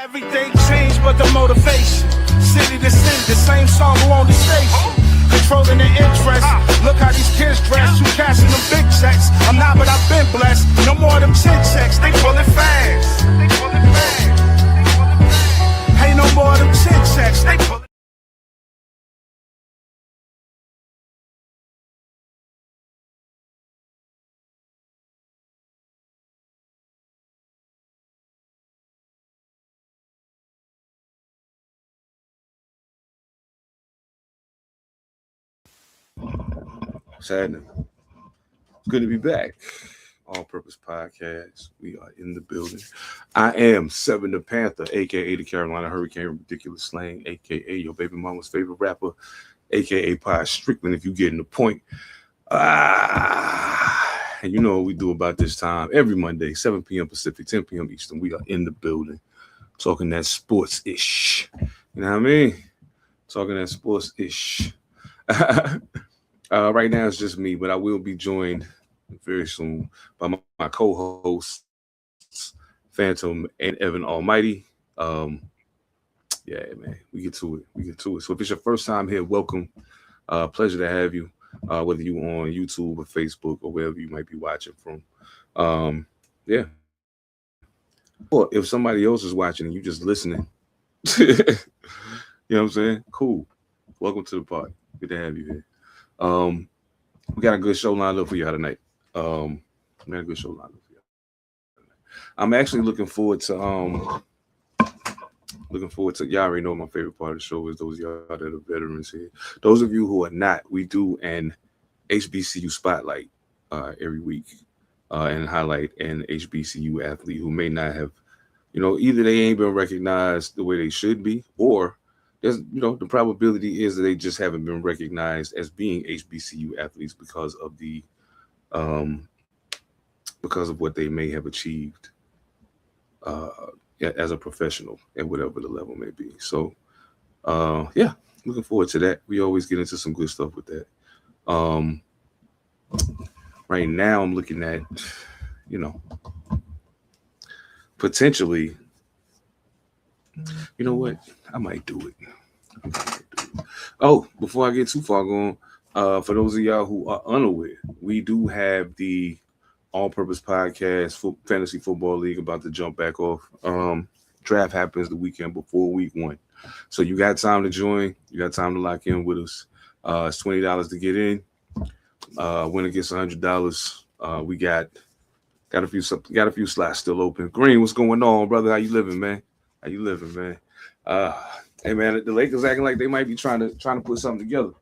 Everything changed but the motivation. City to city, the same song on the station. Controlling the interest. Look how these kids dress. You cashing them big checks. I'm not, but I've been blessed. No more of them chin checks. They pulling fast. Ain't no more of them chin checks. They pulling. What's happening? It's good to be back. All Purpose Podcast. We are in the building. I am Seven Da Pantha, aka the Carolina Hurricane, Ridiculous Slang, aka your baby mama's favorite rapper, aka Pie Strickland, if you getting the point. And you know what we do about this time. Every Monday, 7 p.m. Pacific, 10 p.m. Eastern, we are in the building. Talking that sports-ish. You know what I mean? Talking that sports-ish. Right now it's just me, but I will be joined very soon by my co-hosts, Phantom and Evan All Mightee. Yeah, man, we get to it. So if it's your first time here, welcome. Pleasure to have you. Whether you on YouTube or Facebook or wherever you might be watching from. Yeah. Or if somebody else is watching and you just listening, you know what I'm saying? Cool. Welcome to the party. Good to have you here. We got a good show lined up for y'all tonight. We got a good show lined up for y'all tonight. I'm actually looking forward to y'all already know my favorite part of the show is those of y'all that are veterans here. Those of you who are not, we do an HBCU spotlight every week and highlight an HBCU athlete who may not have, either they ain't been recognized the way they should be, or there's, the probability is that they just haven't been recognized as being HBCU athletes because of what they may have achieved as a professional at whatever the level may be. So, yeah, looking forward to that. We always get into some good stuff with that. Right now, I'm looking at, potentially. You know what? I might do it. Oh, before I get too far gone, for those of y'all who are unaware, we do have the All-Purpose Podcast Fantasy Football League about to jump back off. Draft happens the weekend before week 1, so you got time to join. You got time to lock in with us. It's $20 to get in. Winner gets $100. We got a few slots still open. Green, what's going on, brother? How you living, man? Hey man, the Lakers acting like they might be trying to put something together.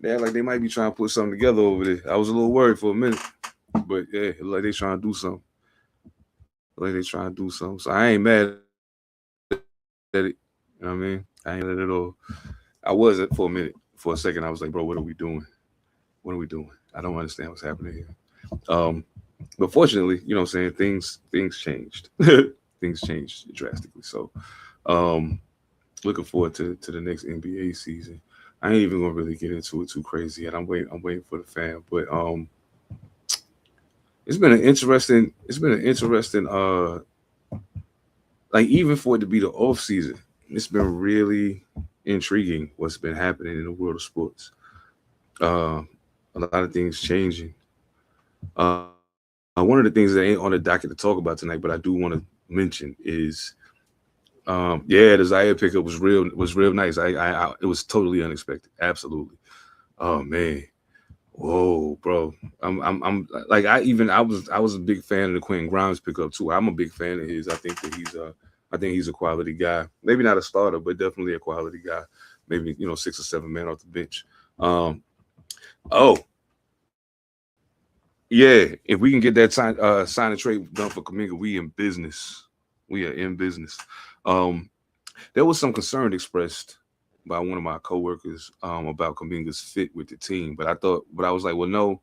They act like they might be trying to put something together over there. I was a little worried for a minute, but yeah, like they trying to do something. So I ain't mad at it. You know what I mean? I ain't mad at all. I was it for a minute. For a second, I was like, bro, what are we doing? I don't understand what's happening here. But fortunately, you know what I'm saying, things changed. Things changed drastically. So looking forward to the next NBA season. I ain't even gonna really get into it too crazy yet. I'm waiting for the fan. But it's been an interesting like even for it to be the off season, it's been really intriguing what's been happening in the world of sports. A lot of things changing. One of the things that ain't on the docket to talk about tonight, but I do want to mention is, the Zaire pickup was real nice. I it was totally unexpected. Absolutely. Oh man. Whoa, bro. I'm like I was a big fan of the Quentin Grimes pickup too. I'm a big fan of his. I think he's a quality guy. Maybe not a starter, but definitely a quality guy. Maybe 6 or 7 men off the bench. Yeah, if we can get that sign and trade done for Kuminga, we in business. We are in business. There was some concern expressed by one of my coworkers about Kuminga's fit with the team, but I was like, well, no,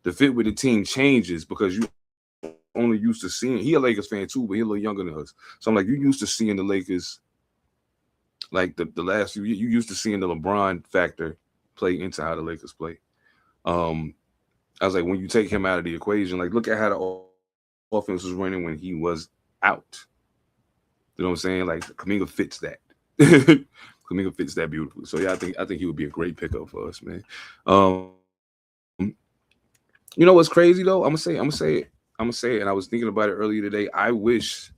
the fit with the team changes because you only used to seeing. He a Lakers fan too, but he a little younger than us. So I'm like, you used to seeing the Lakers like the last few years. You used to seeing the LeBron factor play into how the Lakers play. I was like, when you take him out of the equation, like look at how the offense was running when he was out. You know what I'm saying? Like Kaminga fits that. Kaminga fits that beautifully. So yeah, I think he would be a great pickup for us, man. Um, you know what's crazy though? I'm gonna say it, and I was thinking about it earlier today. I wish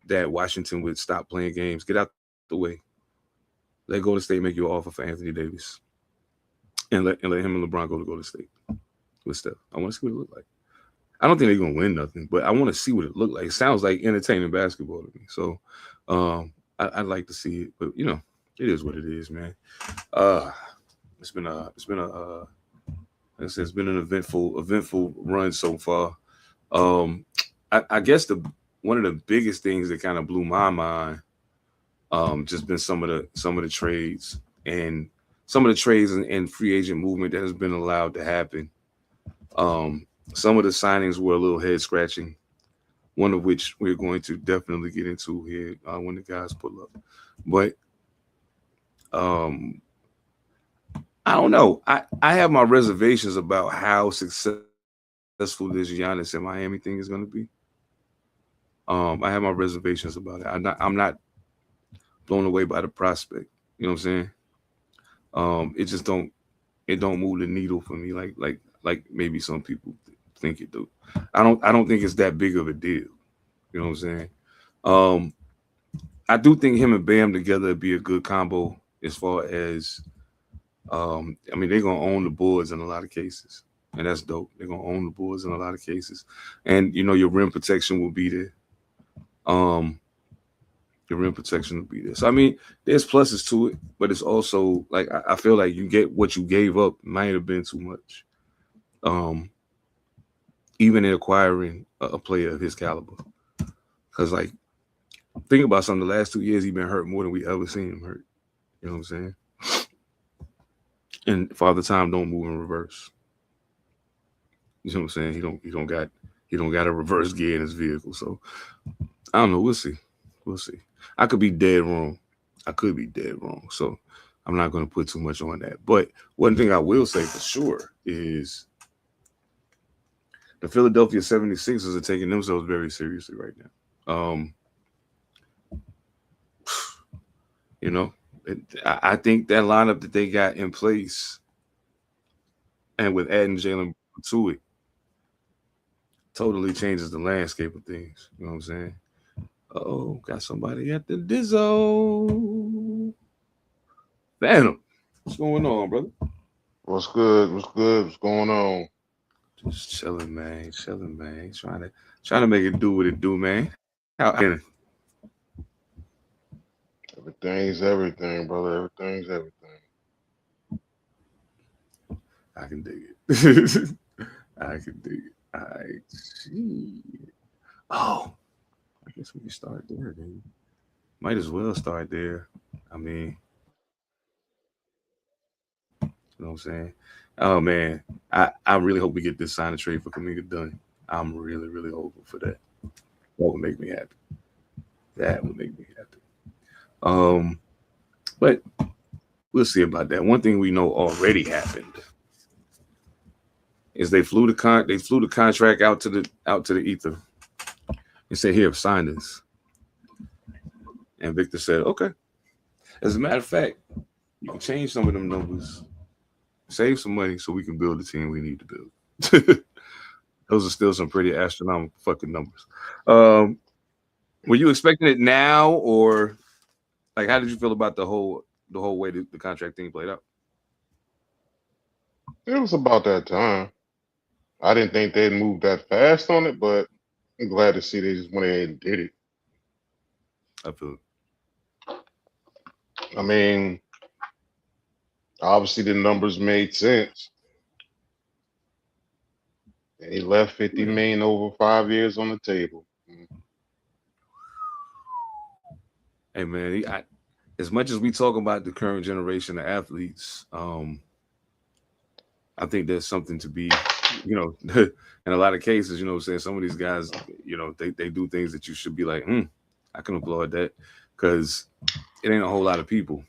that Washington would stop playing games, get out the way, let Golden State make you an offer for Anthony Davis, and let him and LeBron go to Golden State with Steph. I want to see what it look like. I don't think they're gonna win nothing, but I want to see what it look like. It sounds like entertaining basketball to me. So I'd like to see it, but it is what it is, man. Uh, it's been a like I said, it's been an eventful run so far. Um, I guess the one of the biggest things that kind of blew my mind, just been some of the trades and and free agent movement that has been allowed to happen. Some of the signings were a little head scratching. One of which we're going to definitely get into here when the guys pull up. But um, I don't know. I have my reservations about how successful this Giannis in Miami thing is going to be. I have my reservations about it. I'm not blown away by the prospect. You know what I'm saying? It just don't move the needle for me like maybe some people think it do. I don't think it's that big of a deal. You know what I'm saying? Um, I do think him and Bam together would be a good combo as far as I mean they're gonna own the boards in a lot of cases. And that's dope. They're gonna own the boards in a lot of cases. And your rim protection will be there. Um your rim protection will be there. So I mean, there's pluses to it, but it's also like I feel like you get what you gave up might have been too much. Um, even in acquiring a player of his caliber. Because like think about something. The last 2 years he's been hurt more than we ever seen him hurt. You know what I'm saying? And Father Time don't move in reverse. You know what I'm saying? He don't got a reverse gear in his vehicle. So I don't know. We'll see. We'll see. I could be dead wrong. I could be dead wrong. So I'm not going to put too much on that. But one thing I will say for sure is the Philadelphia 76ers are taking themselves very seriously right now. You know, I think that lineup that they got in place and with adding Jalen to it totally changes the landscape of things. You know what I'm saying? Oh, got somebody at the Dizzo. Phantom. What's going on, brother? What's good? What's good? What's going on? Just chilling, man. Chilling, man. Trying to make it do what it do, man. How Everything's everything, brother. Everything's everything. I can dig it. I can dig it. I see. Oh, I guess we can start there, then. Might as well start there. I mean, you know what I'm saying? Oh man, I really hope we get this sign and trade for Kaminga done. I'm really, really hoping for that. That would make me happy. That would make me happy. But we'll see about that. One thing we know already happened is they flew the contract out to the ether and said, "Here, sign this." And Victor said, "Okay." As a matter of fact, you can change some of them numbers, save some money, so we can build the team we need to build. Those are still some pretty astronomical fucking numbers. Um, were you expecting it now, or like how did you feel about the whole way the contract thing played out? It was about that time. I didn't think they'd move that fast on it, but I'm glad to see they just went ahead and did it. I feel I mean, obviously the numbers made sense. And he left 50 yeah. million over 5 years on the table. Hey man, as much as we talk about the current generation of athletes, I think there's something to be, in a lot of cases, what I'm saying, some of these guys, they do things that you should be like, I can applaud that because it ain't a whole lot of people,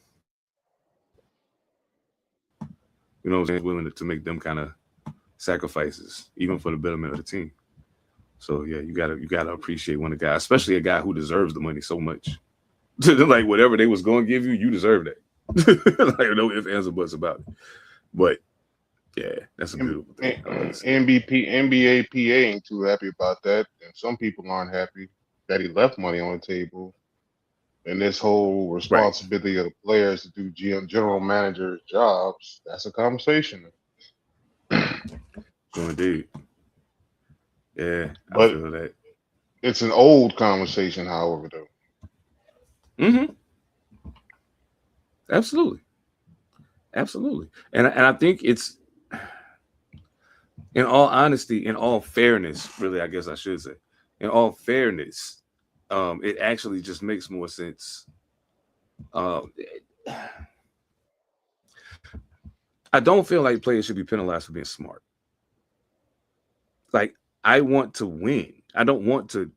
willing to make them kind of sacrifices, even for the betterment of the team. So yeah, you gotta appreciate when a guy, especially a guy who deserves the money so much. Like whatever they was gonna give you, you deserve that. Like no ifs, ands, or buts about it. But yeah, that's a beautiful thing. I love to see that. NBA PA ain't too happy about that, and some people aren't happy that he left money on the table. And this whole Right. responsibility of the players to do general manager jobs, that's a conversation. So indeed. Yeah, I But feel that. it's an old conversation, however, though. Mm-hmm. Absolutely. Absolutely. And I think it's, in all honesty, in all fairness, really, I guess I should say, in all fairness, it actually just makes more sense. Um, I don't feel like players should be penalized for being smart. Like, I want to win. I don't want to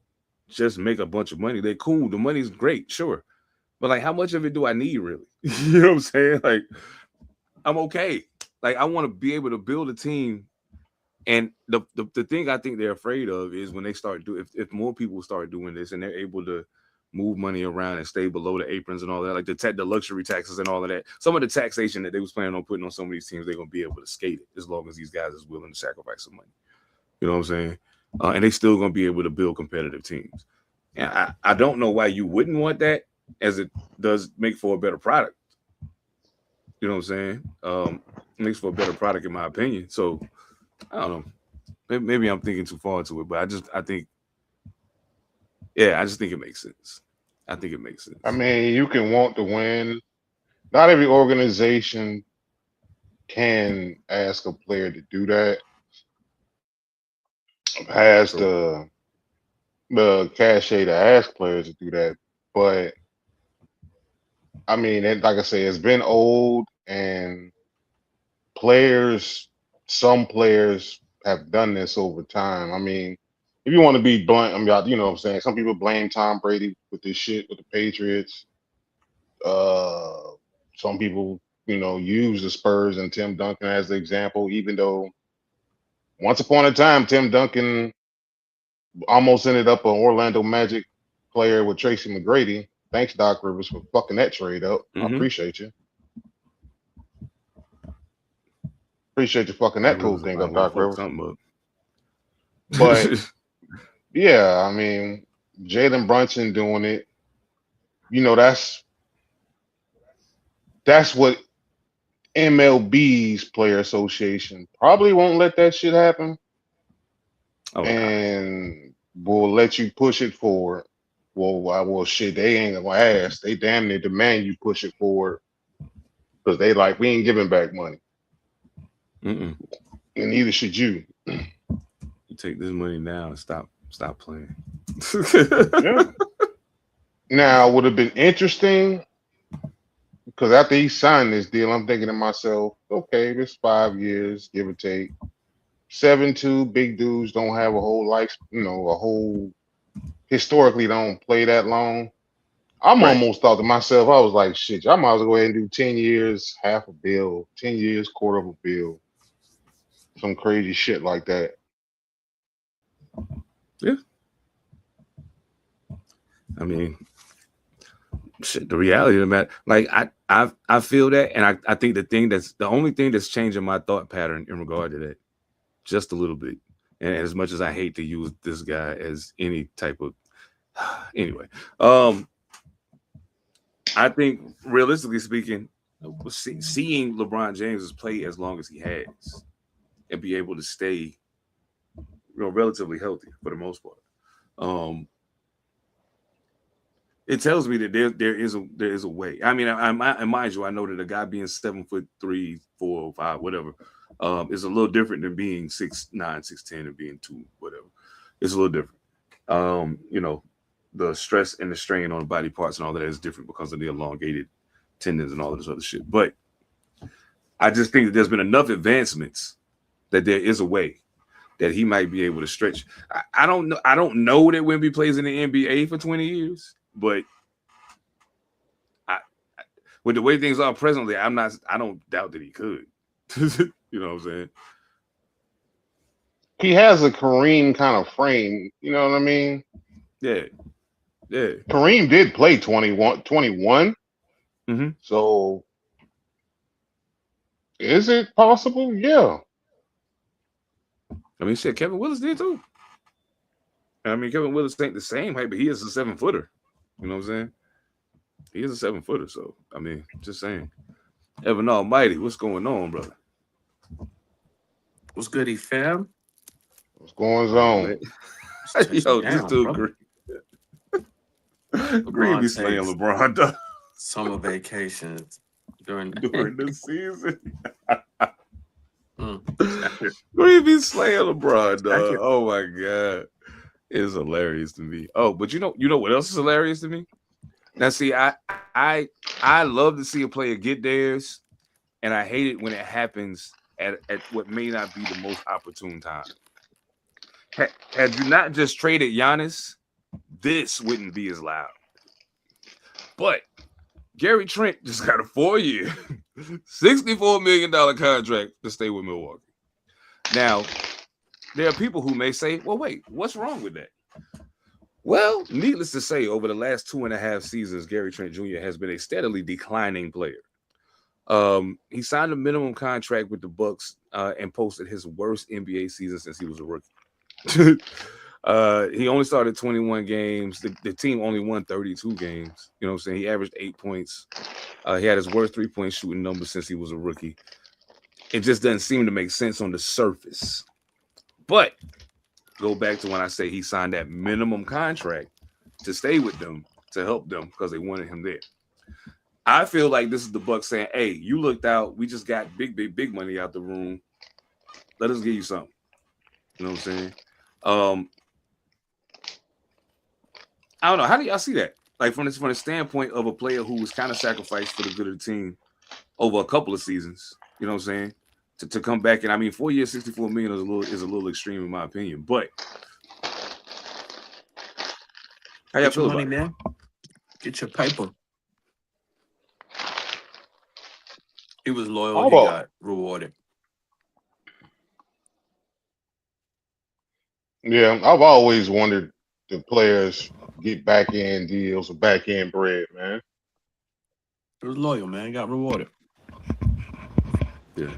just make a bunch of money. They're cool. The money's great, sure. But like, how much of it do I need really? You know what I'm saying? Like, I'm okay. Like, I want to be able to build a team. And the thing I think they're afraid of is when they start if more people start doing this and they're able to move money around and stay below the aprons and all that, like the luxury taxes and all of that. Some of the taxation that they was planning on putting on some of these teams, they're gonna be able to skate it as long as these guys is willing to sacrifice some money. You know what I'm saying? And they still gonna be able to build competitive teams. And I don't know why you wouldn't want that, as it does make for a better product. You know what I'm saying? It makes for a better product in my opinion. So I don't know. Maybe I'm thinking too far into it, but I think, yeah, I just think it makes sense. I think it makes I sense. mean, you can want to win. Not every organization can ask a player to do that. Has So the cachet to ask players to do that. But I mean, like I say, it's been old, and players, some players have done this over time. I mean, if you want to be blunt, I mean, you know what I'm saying? Some people blame Tom Brady with this shit with the Patriots. Uh, some people, use the Spurs and Tim Duncan as the example, even though once upon a time, Tim Duncan almost ended up an Orlando Magic player with Tracy McGrady. Thanks, Doc Rivers, for fucking that trade up. I mm-hmm. appreciate you. Appreciate you fucking That that cool was thing about up, who the Doc fuck Rivers. something But up. yeah, I mean, Jalen Brunson doing it. That's what MLB's player association probably won't let that shit happen, Oh nah. and will let you push it forward. Well, shit, they ain't gonna ask. They damn near demand you push it forward because they like we ain't giving back money, Mm-mm. and neither should you. You take this money now and stop playing. Yeah. Now, would have been interesting because after he signed this deal, I'm thinking to myself, okay, this 5 years, give or take. 7'2" big dudes don't have a whole life, a whole historically don't play that long. I'm Right. almost thought to myself, I was like, shit, I might as well go ahead and do 10 years, half a bill, 10 years, quarter of a bill, some crazy shit like that. Yeah. I mean, shit, the reality of the matter, like I feel that, and I think the only thing that's changing my thought pattern in regard to that, just a little bit. And as much as I hate to use this guy as any type of anyway, I think realistically speaking, seeing LeBron James play as long as he has and be able to stay, relatively healthy for the most part, um, it tells me that there is a way. I mean, I mind you, I know that a guy being 7'3", 4, 5, whatever, is a little different than being 6'9", 6'10", and being 2, whatever. It's a little different. You know, the stress and the strain on the body parts and all that is different because of the elongated tendons and all of this other shit. But I just think that there's been enough advancements that there is a way that he might be able to stretch. I don't know. I don't know that Wemby plays in the NBA for 20 years, but I, with the way things are presently, I don't doubt that he could. You know what I'm saying? he has a Kareem kind of frame. You know what I mean? Yeah, yeah. Kareem did play 21. Mm-hmm. So is it possible? Yeah. I mean, shit, Kevin Willis did too. I mean, Kevin Willis ain't the same height, but he is a 7-footer. You know what I'm saying? He is a 7-footer. So, I mean, just saying. Evan Almighty, what's going on, brother? What's good, fam? What's going Man. on? Yo, this dude Green be slaying LeBron though. Summer vacations during the season. Green be slaying LeBron, dog. Oh my god. It's hilarious to me. Oh, but you know what else is hilarious to me? Now, see, I love to see a player get theirs, and I hate it when it happens at what may not be the most opportune time. Had you not just traded Giannis, this wouldn't be as loud. But Gary Trent just got a 4-year, $64 million contract to stay with Milwaukee. Now, there are people who may say, well, wait, what's wrong with that? Well, needless to say, over the last 2.5 seasons, Gary Trent Jr. has been a steadily declining player. He signed a minimum contract with the Bucks and posted his worst NBA season since he was a rookie. He only started 21 games. The team only won 32 games. You know what I'm saying? He averaged 8 points. He had his worst 3-point shooting number since he was a rookie. It just doesn't seem to make sense on the surface. But go back to when I say he signed that minimum contract to stay with them, to help them because they wanted him there. I feel like this is the Bucks saying, hey, you looked out. We just got big money out the room. Let us give you something. You know what I'm saying? I don't know. How do y'all see that? Like from the standpoint of a player who was kind of sacrificed for the good of the team over a couple of seasons. You know what I'm saying? To come back, and I mean, 4 years, $64 million is a little extreme in my opinion. But how y'all feel about it? Man? Get your paper. He was loyal. He got rewarded. Yeah, I've always wondered if players get back end deals or back end bread, man. He was loyal, man. He got rewarded. Yeah.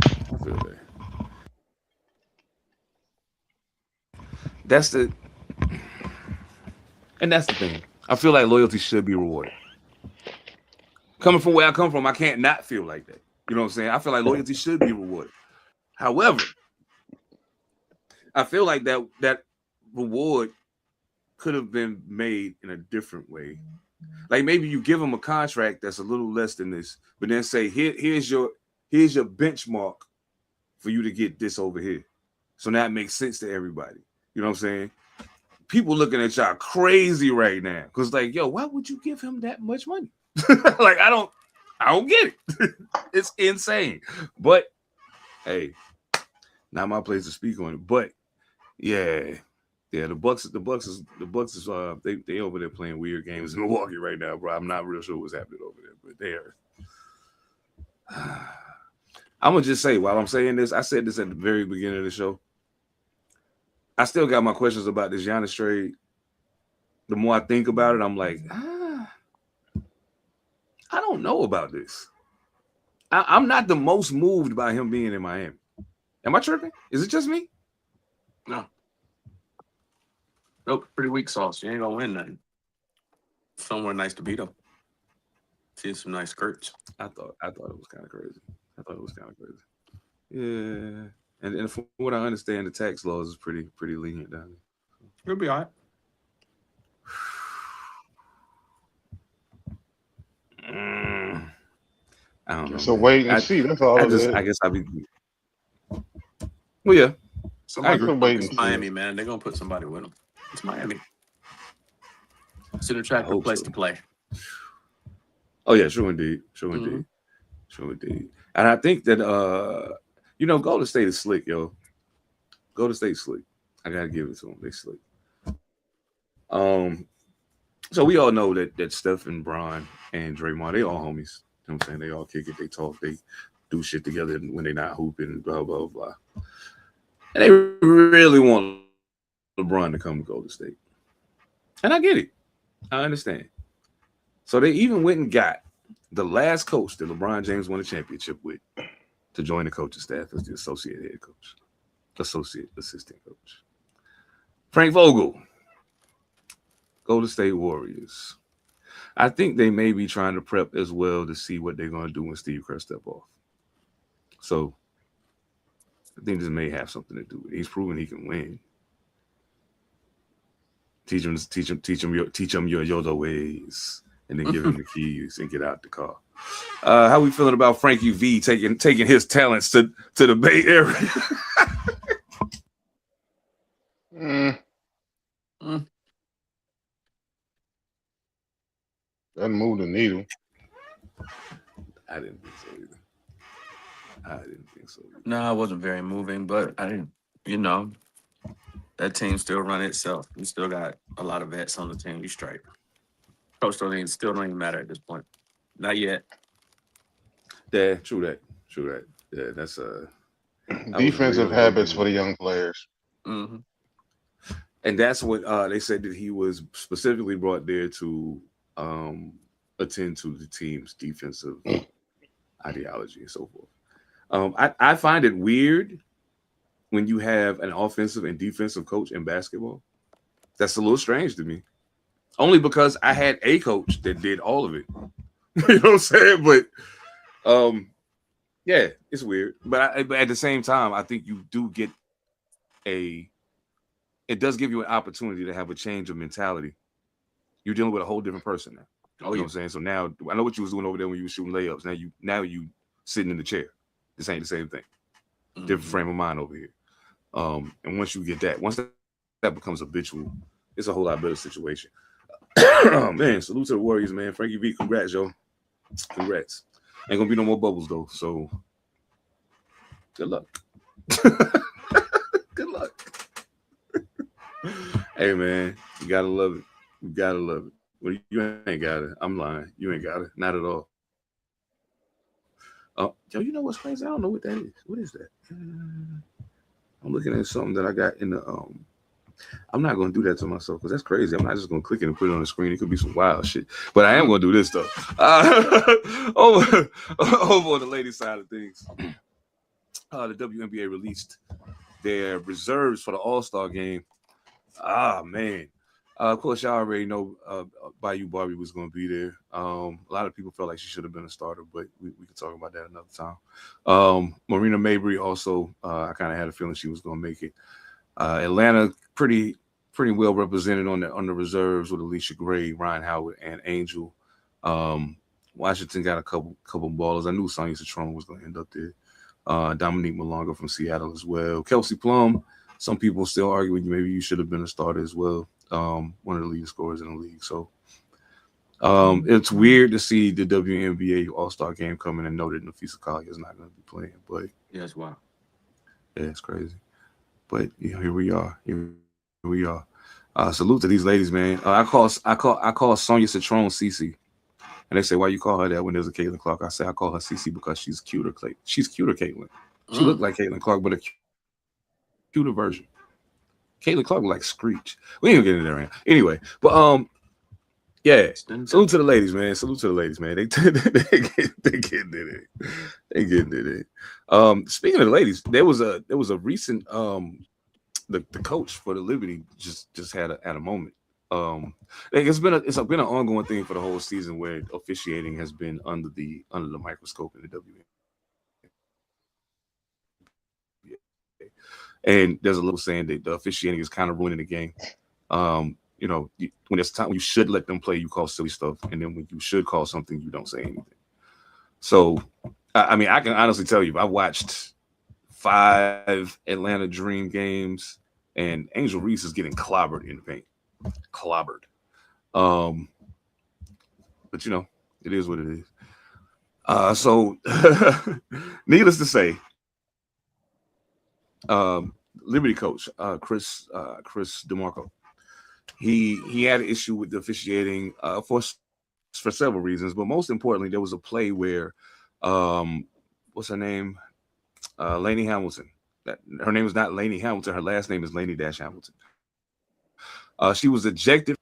I feel that. That's the thing. I feel like loyalty should be rewarded. Coming from where I come from, I can't not feel like that. You know what I'm saying? I feel like loyalty should be rewarded. However, I feel like that reward could have been made in a different way. Like maybe you give them a contract that's a little less than this, but then say, here's your benchmark for you to get this over here. So now it makes sense to everybody. You know what I'm saying? People looking at y'all crazy right now. Because like, yo, why would you give him that much money? Like, I don't get it. It's insane. But hey, not my place to speak on it. But yeah, the Bucks is they over there playing weird games in Milwaukee right now, bro. I'm not real sure what's happening over there, but they are. I'm gonna just say while I'm saying this, I said this at the very beginning of the show. I still got my questions about this Giannis trade. The more I think about it, I'm like, I don't know about this. I'm not the most moved by him being in Miami. Am I tripping? Is it just me? No. Nope. Pretty weak sauce. You ain't gonna win nothing. Somewhere nice to beat them. See some nice skirts. I thought it was kind of crazy. Yeah. And from what I understand, the tax laws is pretty lenient down there. You'll be all right. I don't know. So wait and see. That's all. I guess I'll be. Well, yeah. It's Miami, man. They're gonna put somebody with them. It's Miami. It's an attractive place to play. Oh yeah, sure indeed. And I think that Golden State is slick, yo. Golden State slick. I gotta give it to them. They slick. So we all know that Steph and Bron and Draymond, they all homies. You know what I'm saying? They all kick it, they talk, they do shit together when they're not hooping, blah, blah, blah. And they really want LeBron to come to Golden State. And I get it. I understand. So they even went and got the last coach that LeBron James won a championship with to join the coaching staff as the associate head coach, associate assistant coach. Frank Vogel, Golden State Warriors. I think they may be trying to prep as well to see what they're going to do when Steve Kerr step off. So I think this may have something to do with it. He's proven he can win. Teach him your Yoda ways, and then give him the keys and get out the car. How we feeling about Frankie V taking his talents to the Bay Area? Doesn't move the needle. I didn't think so either. No, it wasn't very moving, but I didn't. That team still run itself. We still got a lot of vets on the team. We straight. Coach still don't even matter at this point. Not yet. Yeah, true that. Yeah, that's defensive habits for the young players. Mm-hmm. And that's what they said that he was specifically brought there to attend to the team's defensive ideology and so forth. I find it weird when you have an offensive and defensive coach in basketball. That's a little strange to me. Only because I had a coach that did all of it. You know what I'm saying? But yeah, it's weird. But at the same time, I think you do get it does give you an opportunity to have a change of mentality. You're dealing with a whole different person now. You know what I'm saying? So now I know what you was doing over there when you were shooting layups. Now you sitting in the chair. This ain't the same thing. Mm-hmm. Different frame of mind over here. And once you get that becomes habitual, it's a whole lot better situation. Man, salute to the Warriors, man. Frankie V, congrats, yo. Congrats. Ain't gonna be no more bubbles though, so good luck. Good luck. Hey man, you gotta love it. You gotta love it. Well, you ain't got it. I'm lying. You ain't got it. Not at all. Yo, you know what's crazy? I don't know what that is. What is that? I'm looking at something that I got in the I'm not gonna do that to myself because that's crazy. I'm not just gonna click it and put it on the screen. It could be some wild shit, but I am gonna do this stuff. Over on the ladies' side of things, the WNBA released their reserves for the All-Star game. Man. Of course, y'all already know Bayou Barbie was going to be there. A lot of people felt like she should have been a starter, but we could talk about that another time. Marina Mabry also, I kind of had a feeling she was going to make it. Atlanta pretty well represented on the reserves with Alicia Gray, Ryan Howard, and Angel. Washington got a couple ballers. I knew Sonya Citron was going to end up there. Dominique Malonga from Seattle as well. Kelsey Plum. Some people still arguing maybe you should have been a starter as well. One of the leading scorers in the league. So it's weird to see the WNBA All-Star game coming and know that Nafisa Collier is not going to be playing. But yeah, it's wild. Yeah, it's crazy. But here we are. Salute to these ladies, man. I call Sonya Citron Cece. And they say, why you call her that when there's a Caitlin Clark? I say I call her Cece because she's cuter. She's cuter, Caitlin. She looked like Caitlin Clark, but a cuter version. Caitlin Clark like Screech. We ain't gonna get into that right now. Anyway, but yeah. Salute to the ladies, man. They getting it. Speaking of the ladies, there was a recent the coach for the Liberty just had a moment. It's been an ongoing thing for the whole season where officiating has been under the microscope in the WNBA. And there's a little saying that the officiating is kind of ruining the game. When there's time when you should let them play, you call silly stuff, and then when you should call something, you don't say anything. So, I mean, I can honestly tell you, I watched 5 Atlanta Dream games, and Angel Reese is getting clobbered in the paint. Clobbered. But it is what it is. So, needless to say, Liberty coach Chris DeMarco, he had an issue with the officiating for several reasons, but most importantly, there was a play where what's her name, Lainey Hamilton Her name is not Lainey Hamilton. Her last name is Lainey Hamilton. She was ejected.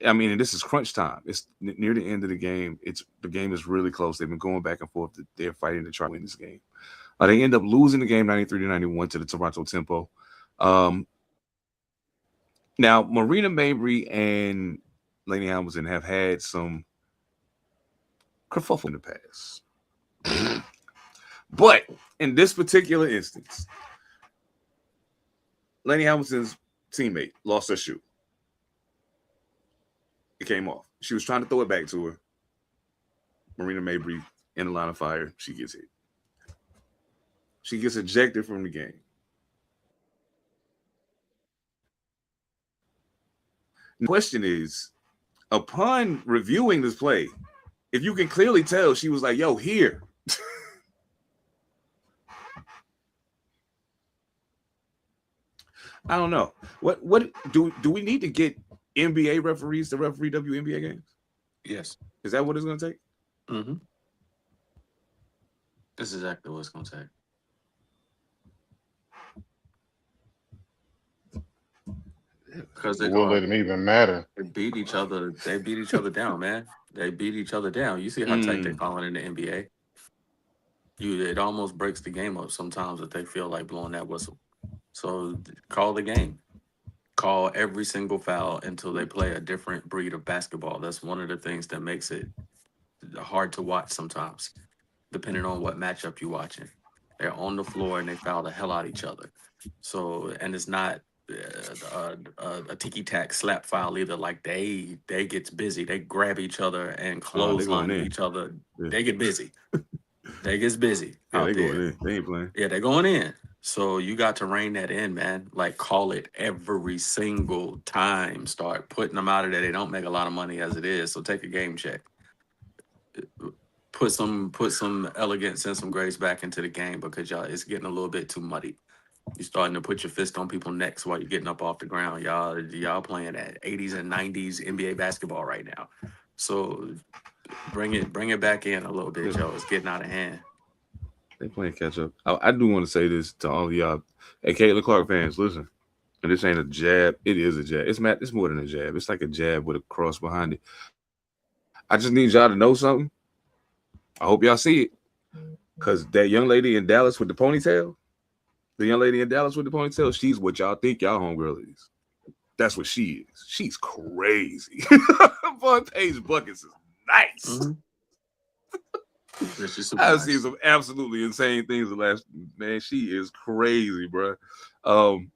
I mean, and this is crunch time. It's near the end of the game. The game is really close. They've been going back and forth. They're fighting to try to win this game. They end up losing the game 93-91 to the Toronto Tempo. Now, Marina Mabry and Lainey Hamilton have had some kerfuffle in the past. But in this particular instance, Lainey Hamilton's teammate lost her shoe. It came off. She was trying to throw it back to her. Marina Mabry in the line of fire. She gets hit. She gets ejected from the game. The question is, upon reviewing this play, if you can clearly tell, she was like, yo, here. I don't know. What do we need to get NBA referees to referee WNBA games? Yes. Is that what it's going to take? Mm-hmm. That's exactly what it's going to take. Because It won't let them even matter. They beat each other. They beat each other down, man. They beat each other down. You see how tight they're calling in the NBA. It almost breaks the game up sometimes if they feel like blowing that whistle. So call the game. Call every single foul until they play a different breed of basketball. That's one of the things that makes it hard to watch sometimes, depending on what matchup you're watching. They're on the floor and they foul the hell out of each other. So, and it's not a ticky-tack slap foul either. Like they gets busy. They grab each other and clothesline each other. Yeah. They get busy. They gets busy out there. Going in. They ain't playing. Yeah, they're going in. So you got to rein that in, man. Like call it every single time. Start putting them out of there. They don't make a lot of money as it is. So take a game check. Put some elegance and some grace back into the game because y'all it's getting a little bit too muddy. You're starting to put your fist on people's necks while you're getting up off the ground. Y'all playing at 80s and 90s NBA basketball right now. So bring it back in a little bit, y'all. It's getting out of hand. They playing catch up. I do want to say this to all of y'all. Hey, Caitlin Clark fans, listen. And this ain't a jab. It is a jab. It's more than a jab. It's like a jab with a cross behind it. I just need y'all to know something. I hope y'all see it. Because that young lady in Dallas with the ponytail, she's what y'all think y'all homegirl is. That's what she is. She's crazy. Boy, Paige Buckets is nice. Mm-hmm. I've seen some absolutely insane things the last man. She is crazy, bro. And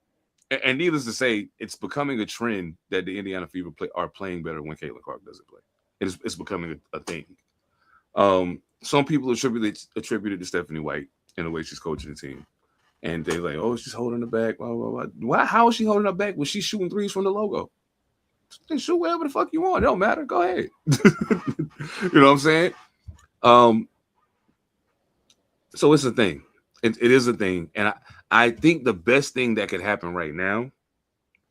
needless to say, it's becoming a trend that the Indiana Fever are playing better when Caitlin Clark doesn't play. It's becoming a thing. Some people attribute it to Stephanie White and the way she's coaching the team, and they're like, "Oh, she's holding her back." Blah blah blah. Why? How is she holding her back when she's shooting threes from the logo? Then shoot whatever the fuck you want. It don't matter. Go ahead. You know what I'm saying? So it's a thing. It is a thing. And I think the best thing that could happen right now,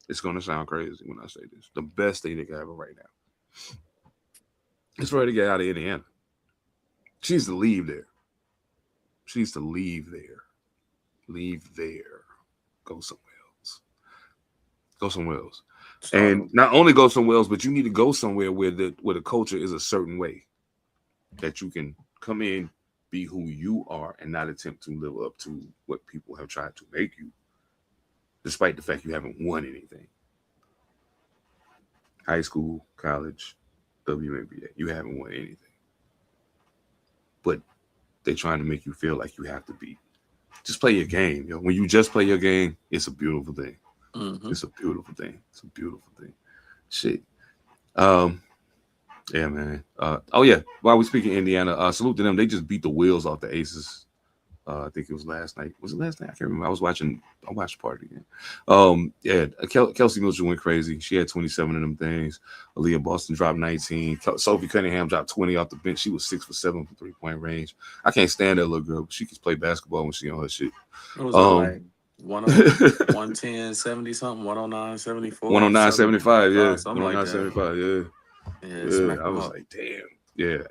it's going to sound crazy when I say this, the best thing that could happen right now is for her to get out of Indiana. She needs to leave there. She needs to leave there. Leave there. Go somewhere else. Go somewhere else. And not only go somewhere else, but you need to go somewhere where the culture is a certain way that you can come in, be who you are, and not attempt to live up to what people have tried to make you, despite the fact you haven't won anything. High school, college, WNBA, you haven't won anything. But they're trying to make you feel like you have to be. Just play your game. Yo. When you just play your game, it's a beautiful thing. Mm-hmm. It's a beautiful thing. It's a beautiful thing. Shit. Yeah, man. Oh yeah. While we speaking Indiana, salute to them. They just beat the wheels off the Aces. I think it was last night. Was it last night? I can't remember. I watched the party again. Yeah. Kelsey Mitchell went crazy. She had 27 of them things. Aaliyah Boston dropped 19. Sophie Cunningham dropped 20 off the bench. She was 6 for 7 from 3-point range. I can't stand that little girl, but she can play basketball when she on her shit. It was like 110, 70 something, 109, 74. 109, 75, yeah. 109, 75, yeah. Yeah, I was like, damn. Yeah.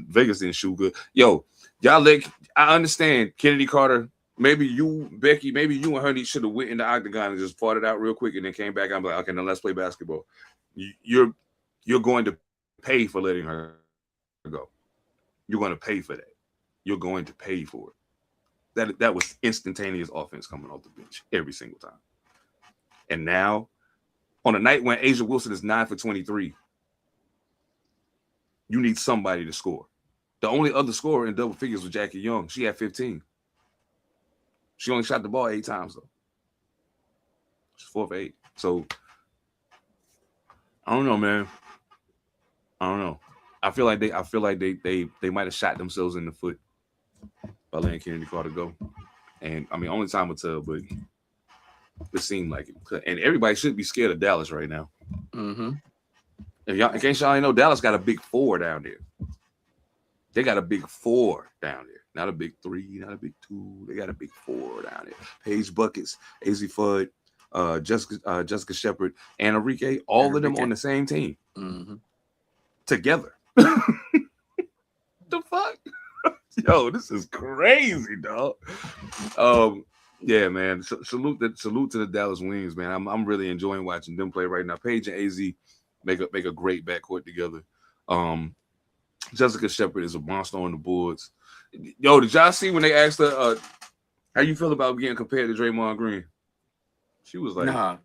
Vegas didn't shoot good. Yo, y'all I understand Kennedy Carter maybe you, Becky, maybe you and her should have went in the octagon and just fought it out real quick and then came back. I'm like, okay, now let's play basketball. You're going to pay for letting her go. You're going to pay for that. You're going to pay for it. That was instantaneous offense coming off the bench every single time. And now, on a night when Asia Wilson is 9 for 23, you need somebody to score. The only other scorer in double figures was Jackie Young. She had 15. She only shot the ball 8 times though. She's 4 for 8. So I don't know, man. I don't know. I feel like they might have shot themselves in the foot by letting Kennedy Carter go. And I mean, only time will tell, but it seemed like it. And everybody should be scared of Dallas right now. Mm-hmm. In case y'all ain't know, Dallas got a big 4 down there. They got a big 4 down there. Not a big 3, not a big 2. They got a big 4 down there. Paige Buckets, AZ Fudd, Jessica Shepard, and Enrique, all of them on the same team. Mm-hmm. Together. The fuck? Yo, this is crazy, dog. Yeah, man. Salute to the Dallas Wings, man. I'm really enjoying watching them play right now. Paige and AZ make a great backcourt together. Jessica Shepard is a monster on the boards. Yo, did y'all see when they asked her how you feel about getting compared to Draymond Green? She was like, nah.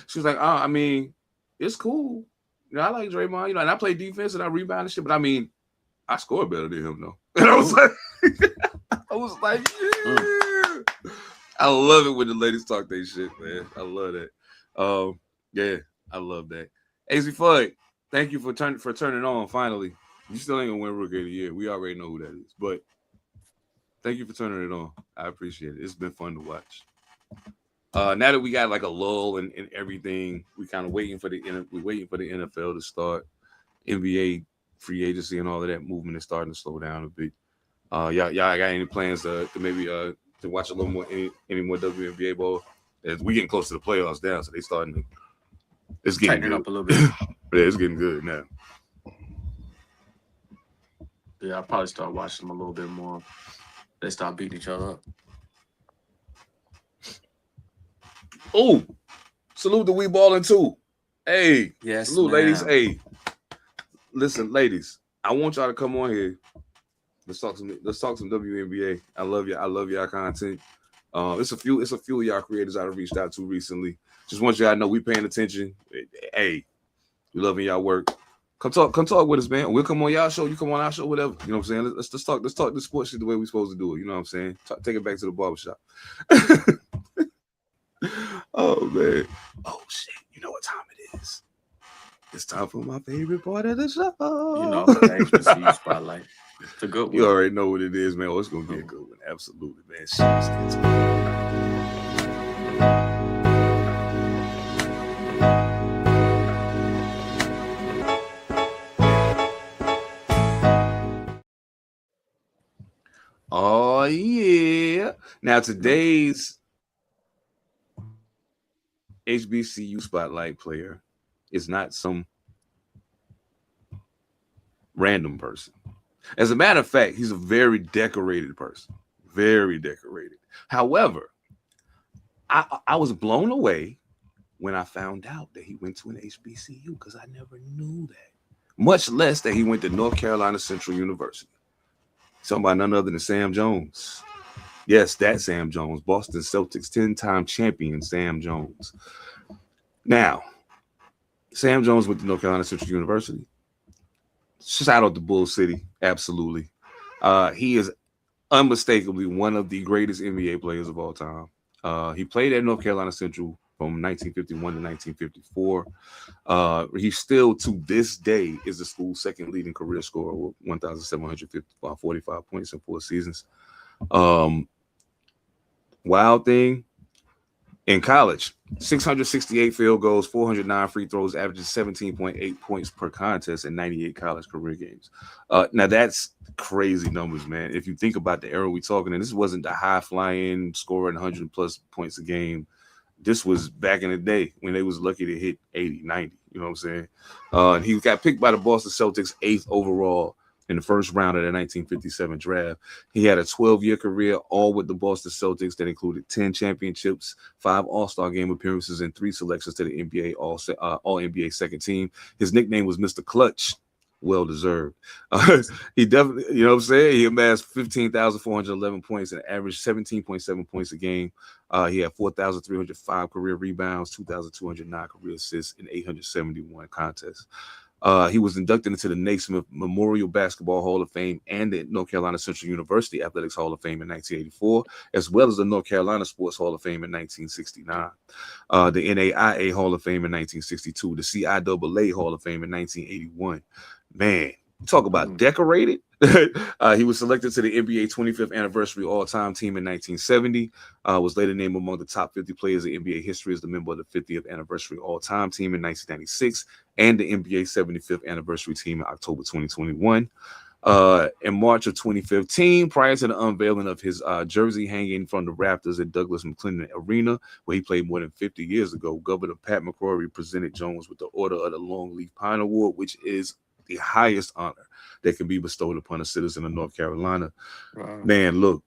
She was like, I mean, it's cool. You know, I like Draymond, and I play defense and I rebound and shit, but I mean, I score better than him though. And I was like, yeah. I love it when the ladies talk their shit, man. I love that. Yeah, I love that. AZ Fudd, thank you for turning on finally. You still ain't gonna win Rookie of the Year. We already know who that is, but thank you for turning it on. I appreciate it. It's been fun to watch. Now that we got like a lull and everything, we kind of waiting for the NFL to start. NBA free agency and all of that movement is starting to slow down a bit. Y'all got any plans to maybe to watch a little more any more WNBA ball? As we getting close to the playoffs now, so they starting to. It's getting Tighten good. up a little bit. Yeah, it's getting good now. Yeah, I'll probably start watching them a little bit more. They start beating each other up. Oh, salute the We Ballin' too. Hey, yes, salute, ma'am. ladies. Hey, listen, ladies. I want y'all to come on here. Let's talk some WNBA. I love y'all content. It's a few of y'all creators I've reached out to recently. Just want y'all to know we paying attention. Hey, we loving y'all work. Come talk with us, man. We'll come on y'all show. You come on our show, whatever. You know what I'm saying? Let's talk the sports shit the way we're supposed to do it. You know what I'm saying? Take it back to the barbershop. Oh man. Oh shit. You know what time it is? It's time for my favorite part of the show. You know, the HBCU spotlight. It's a good one. You already know what it is, man. Oh, it's gonna be a good one. Absolutely, man. Shit, let's get to it. Oh yeah. Now today's HBCU spotlight player is not some random person. As a matter of fact, he's a very decorated person. Very decorated. However, I was blown away when I found out that he went to an HBCU because I never knew that. Much less that he went to North Carolina Central University. Talking about none other than Sam Jones. Yes, that Sam Jones. Boston Celtics 10-time champion Sam Jones. Now, Sam Jones went to North Carolina Central University. Shout out to Bull City. Absolutely. He is unmistakably one of the greatest NBA players of all time. He played at North Carolina Central from 1951 to 1954. He still, to this day, is the school's second leading career scorer with 1,745 points in 4 seasons. Wild thing, in college, 668 field goals, 409 free throws, averages 17.8 points per contest in 98 college career games. Now, that's crazy numbers, man. If you think about the era we're talking, and this wasn't the high-flying, scoring 100-plus points a game. This was back in the day when they was lucky to hit 80, 90. You know what I'm saying? And he got picked by the Boston Celtics 8th overall in the first round of the 1957 draft. He had a 12-year career, all with the Boston Celtics, that included 10 championships, 5 All-Star game appearances, and 3 selections to the NBA All-NBA second team. His nickname was Mr. Clutch. Well deserved. He definitely, you know what I'm saying? He amassed 15,411 points and averaged 17.7 points a game. He had 4,305 career rebounds, 2,209 career assists, and 871 contests. He was inducted into the Naismith Memorial Basketball Hall of Fame and the North Carolina Central University Athletics Hall of Fame in 1984, as well as the North Carolina Sports Hall of Fame in 1969, the NAIA Hall of Fame in 1962, the CIAA Hall of Fame in 1981. Man, talk about decorated. He was selected to the NBA 25th anniversary all-time team in 1970. Was later named among the top 50 players in NBA history as the member of the 50th anniversary all-time team in 1996 and the NBA 75th anniversary team in October 2021. In March of 2015, prior to the unveiling of his jersey hanging from the Raptors at Douglas McClendon Arena, where he played more than 50 years ago, Governor Pat McCrory presented Jones with the Order of the Longleaf Pine Award, which is the highest honor that can be bestowed upon a citizen of North Carolina. Wow. Man, look,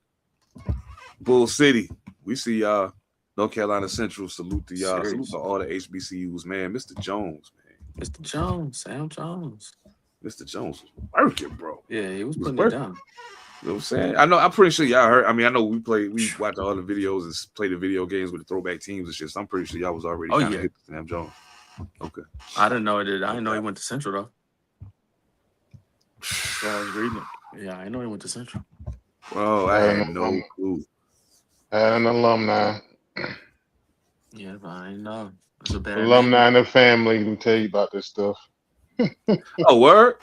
Bull City, we see y'all. North Carolina Central, salute to y'all. Salute to all the HBCUs, man. Mr. Jones, man. Mr. Jones, Sam Jones. Mr. Jones was working, bro. Yeah, he was putting it down. You know what I'm saying? I'm pretty sure y'all heard. I mean, I know we watched all the videos and played the video games with the throwback teams and shit. So I'm pretty sure y'all was already hit Sam Jones. Okay. I didn't know it did. I didn't know he went to Central though. So I was reading it. Yeah, I know he went to Central. Bro, I had no clue. An alumni. Yeah, but I didn't know. It's a bad alumni in the family who tell you about this stuff. Oh, word?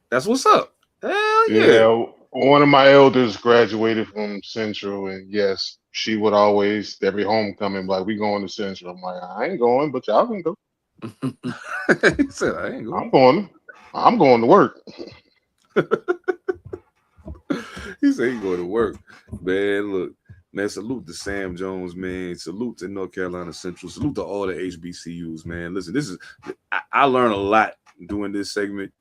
That's what's up. Hell yeah. Yeah, one of my elders graduated from Central, and yes, she would always, every homecoming, like, we going to Central. I'm like, I ain't going, but y'all can go. He said, I ain't going. I'm going to work. He said he going to work. Man, look. Man, salute to Sam Jones, man. Salute to North Carolina Central. Salute to all the HBCUs, man. Listen, I learned a lot doing this segment.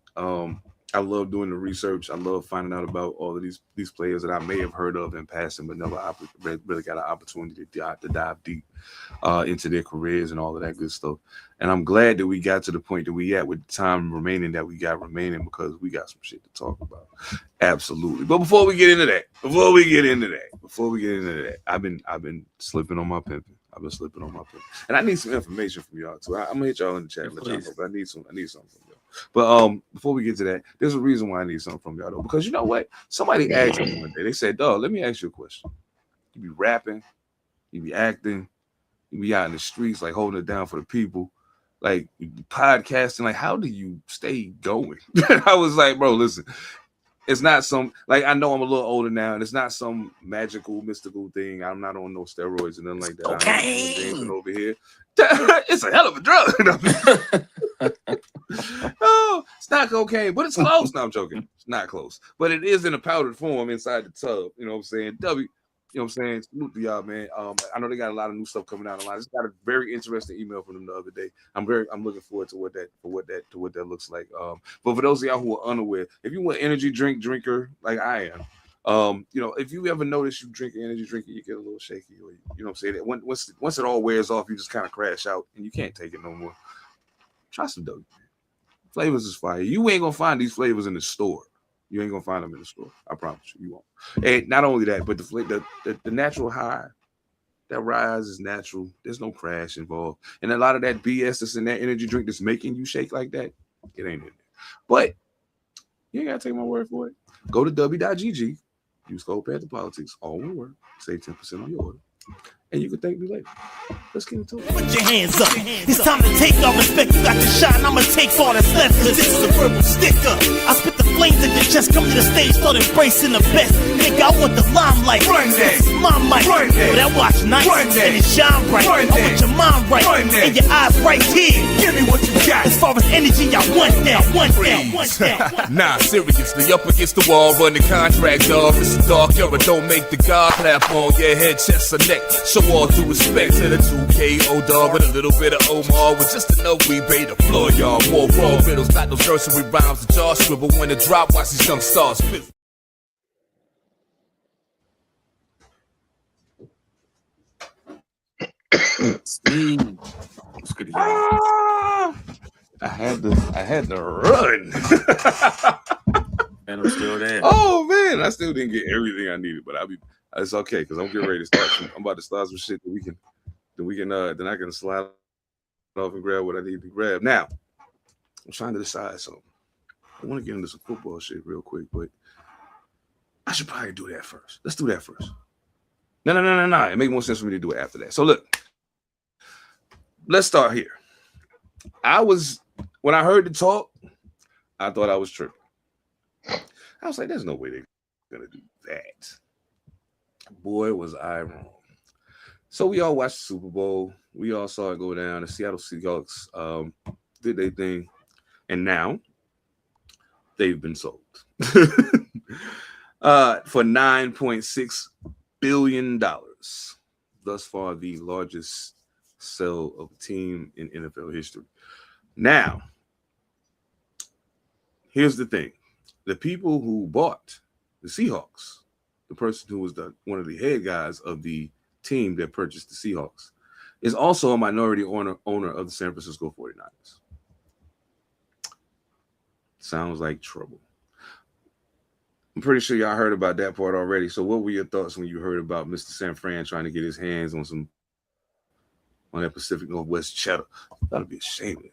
I love doing the research. I love finding out about all of these players that I may have heard of in passing, but never really got an opportunity to dive deep into their careers and all of that good stuff. And I'm glad that we got to the point that we at with the time remaining that we got remaining, because we got some shit to talk about. Absolutely. But before we get into that, I've been slipping on my pimping. And I need some information from y'all too. I'm gonna hit y'all in the chat and let y'all know, but I need something from y'all. But before we get to that, there's a reason why I need something from y'all though. Because you know what? Somebody asked me one day, they said, dog, let me ask you a question. You be rapping, you be acting, you be out in the streets, like holding it down for the people, like you be podcasting, like how do you stay going? I was like, bro, listen, it's not some, like, I know I'm a little older now, and it's not some magical, mystical thing. I'm not on no steroids and nothing like that. Okay. Over here. It's a hell of a drug. No, it's not cocaine, but it's close. No, I'm joking. It's not close. But it is in a powdered form inside the tub. You know what I'm saying? You know what I'm saying? Salute to y'all, man. I know they got a lot of new stuff coming out online. I just got a very interesting email from them the other day. I'm looking forward to what that looks like. But for those of y'all who are unaware, if you an energy drinker like I am, you know, if you ever notice you drink an energy drink, you get a little shaky, or you know what I'm saying? Once it all wears off, you just kind of crash out and you can't take it no more. Try some W. Flavors is fire. You ain't gonna find these flavors in the store. You ain't gonna find them in the store. I promise you won't. And not only that, but the natural high, that rise is natural. There's no crash involved. And a lot of that BS that's in that energy drink that's making you shake like that, it ain't in there. But you ain't gotta take my word for it. Go to w.gg, use code Panther Politics, all one word, save 10% on your order. And you can thank me later. Let's get into it. Put your hands up. It's time to take our respect. You got to shine. I'ma take all that's left. Cause this is a verbal sticker. I spit the flames at your chest. Come to the stage, start embracing the best. Nigga, I want the limelight. Run that. This is my mic. Run that. But I watch nights. Run that. And it shine bright. Run that. I want your mind right. Run that. And your eyes right here. Give me what you got. As far as energy, I want that. Nah, seriously, up against the wall, run the contract, dog. It's a dark era, don't make the God clap on your head, chest, or neck. Show all due respect to the 2KO dog with a little bit of Omar with just enough we bait the floor, y'all. More raw riddles, got those nursery rhymes that y'all scribble when the drop, watch these young stars spit. Speed. What's good, y'all? I had to run. And I'm still there. Oh man, I still didn't get everything I needed, but it's okay because I'm getting ready to start. I'm about to start some shit that then I can slide off and grab what I need to grab. Now, I'm trying to decide something. I want to get into some football shit real quick, but I should probably do that first. Let's do that first. No. It makes more sense for me to do it after that. So look, let's start here. When I heard the talk, I thought I was tripping. I was like, there's no way they're gonna do that. Boy, was I wrong. So we all watched the Super Bowl. We all saw it go down. The Seattle Seahawks did their thing, and now they've been sold for $9.6 billion. Thus far, the largest sale of a team in NFL history. Now, here's the thing. The people who bought the Seahawks, the person who was one of the head guys of the team that purchased the Seahawks, is also a minority owner of the San Francisco 49ers. Sounds like trouble. I'm pretty sure y'all heard about that part already. So what were your thoughts when you heard about Mr. San Fran trying to get his hands on that Pacific Northwest cheddar? That'd be a shame.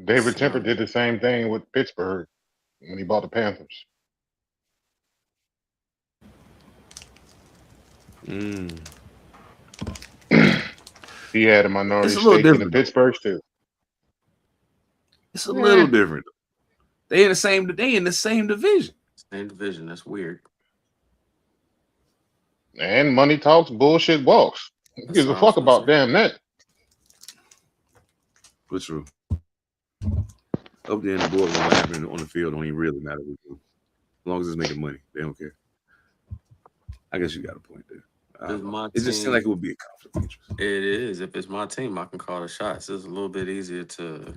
David Tepper did the same thing with Pittsburgh when he bought the Panthers. He had a minority stake in the Pittsburgh too. It's a little different. They in the same division. Same division. That's weird. And money talks, bullshit walks. Who gives a fuck about damn that? For true. Up there in the boardroom, what happened on the field don't even really matter. As long as it's making money, they don't care. I guess you got a point there. It just seems like it would be a conflict of interest. It is. If it's my team, I can call the shots. It's a little bit easier to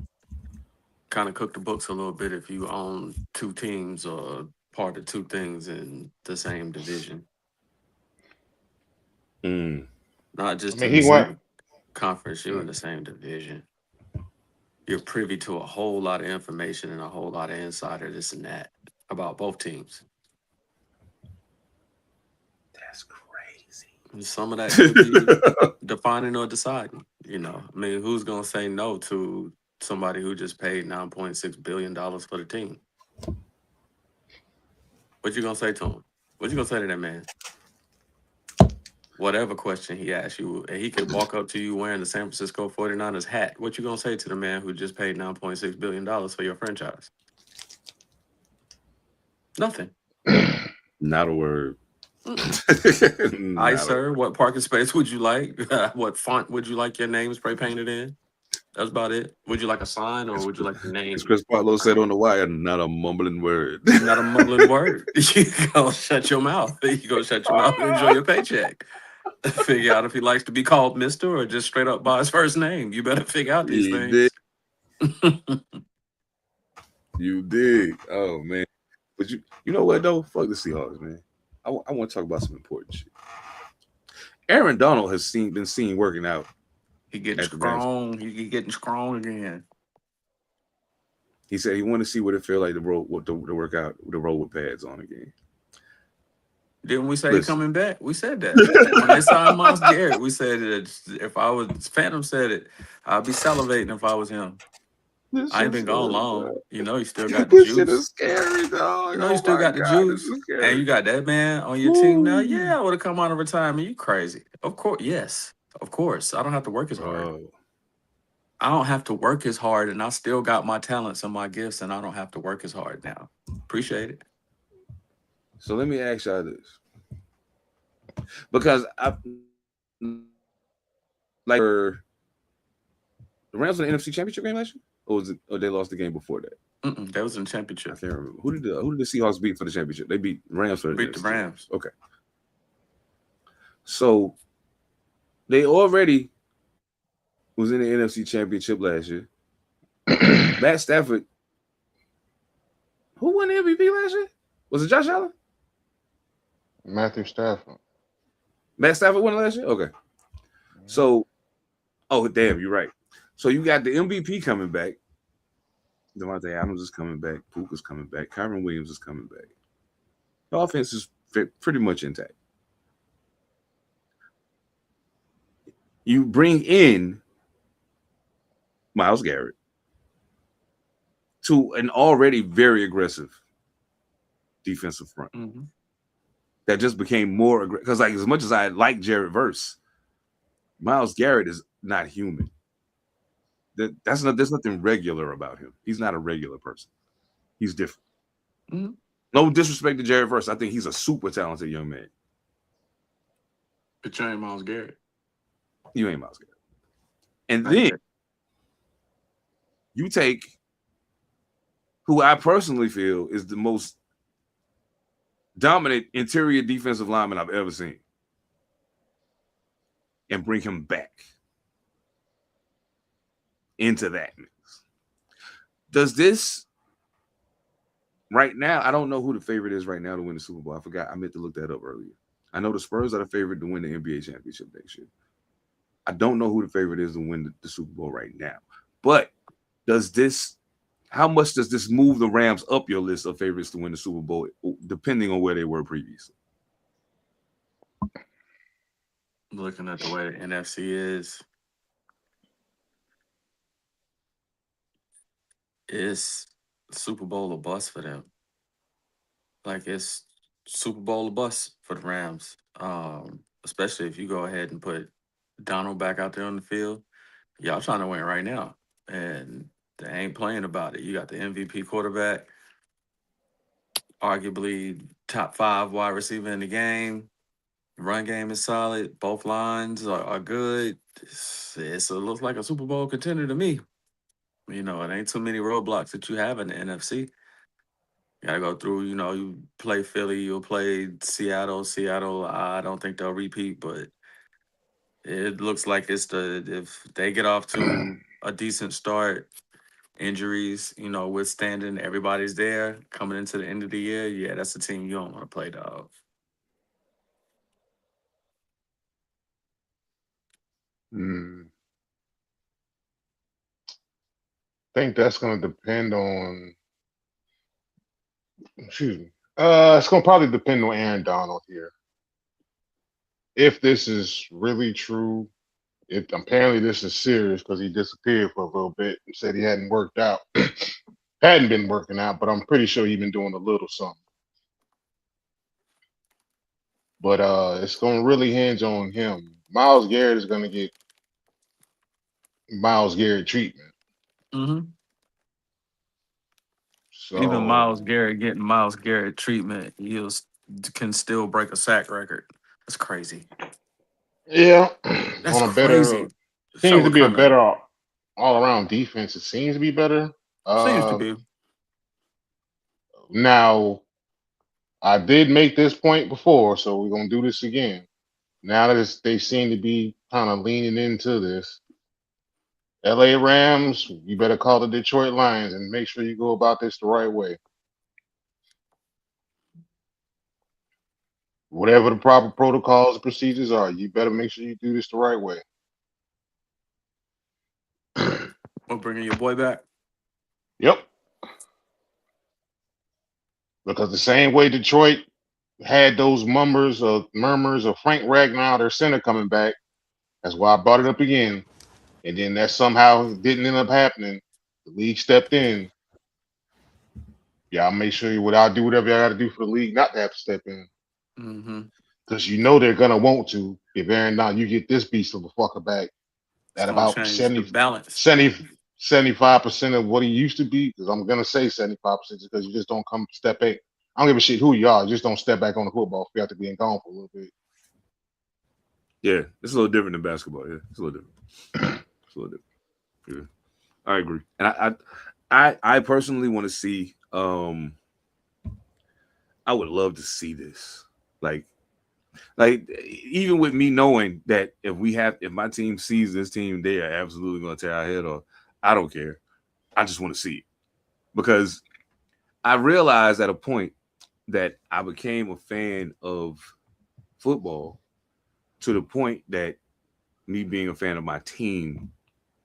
kind of cook the books a little bit if you own two teams or part of two things in the same division. Not just in the same conference, you're in the same division. You're privy to a whole lot of information and a whole lot of insider this and that about both teams. That's crazy. And some of that could be defining or deciding. You know, I mean, who's gonna say no to somebody who just paid $9.6 billion for the team? What you gonna say to him? What you gonna say to that man? Whatever question he asks you, and he could walk up to you wearing the San Francisco 49ers hat. What you gonna say to the man who just paid $9.6 billion for your franchise? Nothing. Not a word. Hi, sir. What parking space would you like? What font would you like your name spray painted in? That's about it. Would you like a sign or would you like the name? As Chris Partlow said on the wire, not a mumbling word. Not a mumbling word. You go shut your mouth. You go shut your mouth and enjoy your paycheck. Figure out if he likes to be called Mr. or just straight up by his first name. You better figure out these things. You did. Oh man. But you know what though? Fuck the Seahawks, man. I want to talk about some important shit. Aaron Donald has been seen working out. He getting strong. He getting strong again. He said he wanted to see what it felt like to roll with pads on again. Didn't we say he's coming back? We said that. When they signed Myles Garrett, we said that if I was Phantom said it, I'd be salivating if I was him. I ain't been gone long. Bro. You know, you still got the juice. Shit is scary, dog. You know, you still got the juice. And you got that man on your team now. Yeah, I would have come out of retirement. You crazy. Of course, yes. Of course. I don't have to work as hard. I don't have to work as hard, and I still got my talents and my gifts, and I don't have to work as hard now. Appreciate it. So let me ask y'all this. Because the Rams won the NFC Championship game last year? Or they lost the game before that? That was in the championship. I can't remember. Who did the Seahawks beat for the championship? They beat Rams for the beat the Rams. Okay. So they already was in the NFC Championship last year. Matt Stafford. Who won the MVP last year? Was it Josh Allen? Matthew Stafford. Matt Stafford won last year? Okay. So, oh, damn, you're right. So you got the MVP coming back. Devontae Adams is coming back. Puka's coming back. Kyron Williams is coming back. The offense is pretty much intact. You bring in Myles Garrett to an already very aggressive defensive front that just became more aggressive. Because, like, as much as I like Jared Verse, Myles Garrett is not human. There's nothing regular about him. He's not a regular person. He's different. Mm-hmm. No disrespect to Jared Verse. I think he's a super talented young man. But you ain't Myles Garrett. You ain't Myles Garrett. And then you take who I personally feel is the most dominant interior defensive lineman I've ever seen and bring him back into that mix. Does this right now? I don't know who the favorite is right now to win the Super Bowl. I forgot. I meant to look that up earlier. I know the Spurs are the favorite to win the NBA championship next year. I don't know who the favorite is to win the Super Bowl right now. But how much does this move the Rams up your list of favorites to win the Super Bowl, depending on where they were previously? Looking at the way the NFC is, it's Super Bowl or bust for them. Like, it's Super Bowl or bust for the Rams. Especially if you go ahead and put Donald back out there on the field. Y'all trying to win right now. And they ain't playing about it. You got the MVP quarterback, arguably top 5 wide receiver in the game. Run game is solid. Both lines are good. It looks like a Super Bowl contender to me. You know, it ain't too many roadblocks that you have in the NFC. You got to go through, you play Philly, you'll play Seattle. Seattle, I don't think they'll repeat, but it looks like if they get off to a decent start, injuries, withstanding, everybody's there coming into the end of the year. Yeah, that's the team you don't want to play, dog. I think that's going to depend on. Excuse me. It's going to probably depend on Aaron Donald here. If this is really true, apparently this is serious because he disappeared for a little bit and said he hadn't worked out. Hadn't been working out, but I'm pretty sure he's been doing a little something. But it's going to really hinge on him. Myles Garrett is going to get Myles Garrett treatment. Mm-hmm. So, even Myles Garrett getting Myles Garrett treatment, can still break a sack record. That's crazy. Yeah, That's on a crazy. better seems to be a better all-around defense. It seems to be better. Seems to be. Now, I did make this point before, so we're gonna do this again. Now that they seem to be kind of leaning into this, LA Rams, you better call the Detroit Lions and make sure you go about this the right way. Whatever the proper protocols and procedures are, you better make sure you do this the right way. We're bringing your boy back. Yep. Because the same way Detroit had those murmurs of Frank Ragnow, their center, coming back, that's why I brought it up again. And then that somehow didn't end up happening. The league stepped in. Y'all make sure I'll do whatever y'all got to do for the league not to have to step in. Because they're going to want to. If Aaron, now you get this beast of a fucker back at about 75% of what he used to be. Because I'm going to say 75% because you just don't come step in. I don't give a shit who you are. Just don't step back on the football field after being gone for a little bit. Yeah, it's a little different than basketball. Yeah, it's a little different. Yeah, I agree. And I personally want to see. I would love to see this. Like even with me knowing that if my team sees this team, they are absolutely going to tear our head off. I don't care. I just want to see it because I realized at a point that I became a fan of football to the point that me being a fan of my team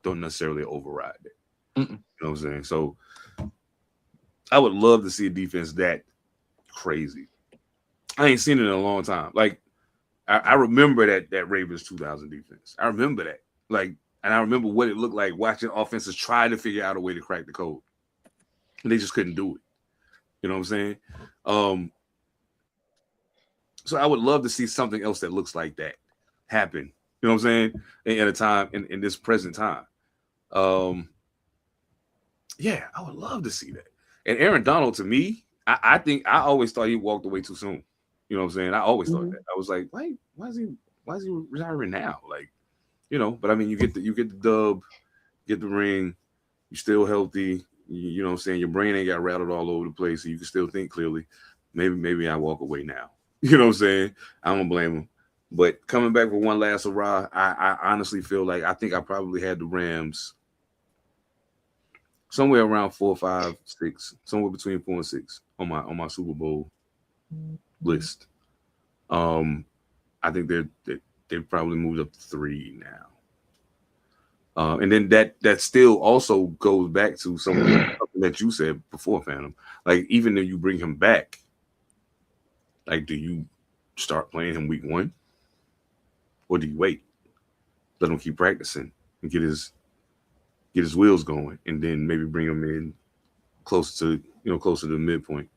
don't necessarily override it. Mm-mm. You know what I'm saying? So I would love to see a defense that crazy. I ain't seen it in a long time. Like I remember that Ravens 2000 defense. I remember that. Like, and I remember what it looked like watching offenses try to figure out a way to crack the code, and they just couldn't do it. You know what I'm saying? So I would love to see something else that looks like that happen. You know what I'm saying? At a time in this present time. Yeah, I would love to see that. And Aaron Donald, to me, I think I always thought he walked away too soon. You know what I'm saying? I always thought that. I was like, why is he retiring now? Like, you know, but I mean, you get the dub, get the ring, you're still healthy. You know what I'm saying? Your brain ain't got rattled all over the place, so you can still think clearly. Maybe I walk away now. You know what I'm saying? I don't blame him. But coming back for one last hurrah, I honestly feel like I think I probably had the Rams somewhere around 4, 5, 6, somewhere between 4 and 6 on my Super Bowl list. I think they've probably moved up to 3 now. And then that still also goes back to something that you said before, Phantom. Like, even if you bring him back, like, do you start playing him week 1? Or do you wait? Let him keep practicing and get his wheels going, and then maybe bring him in closer to the midpoint.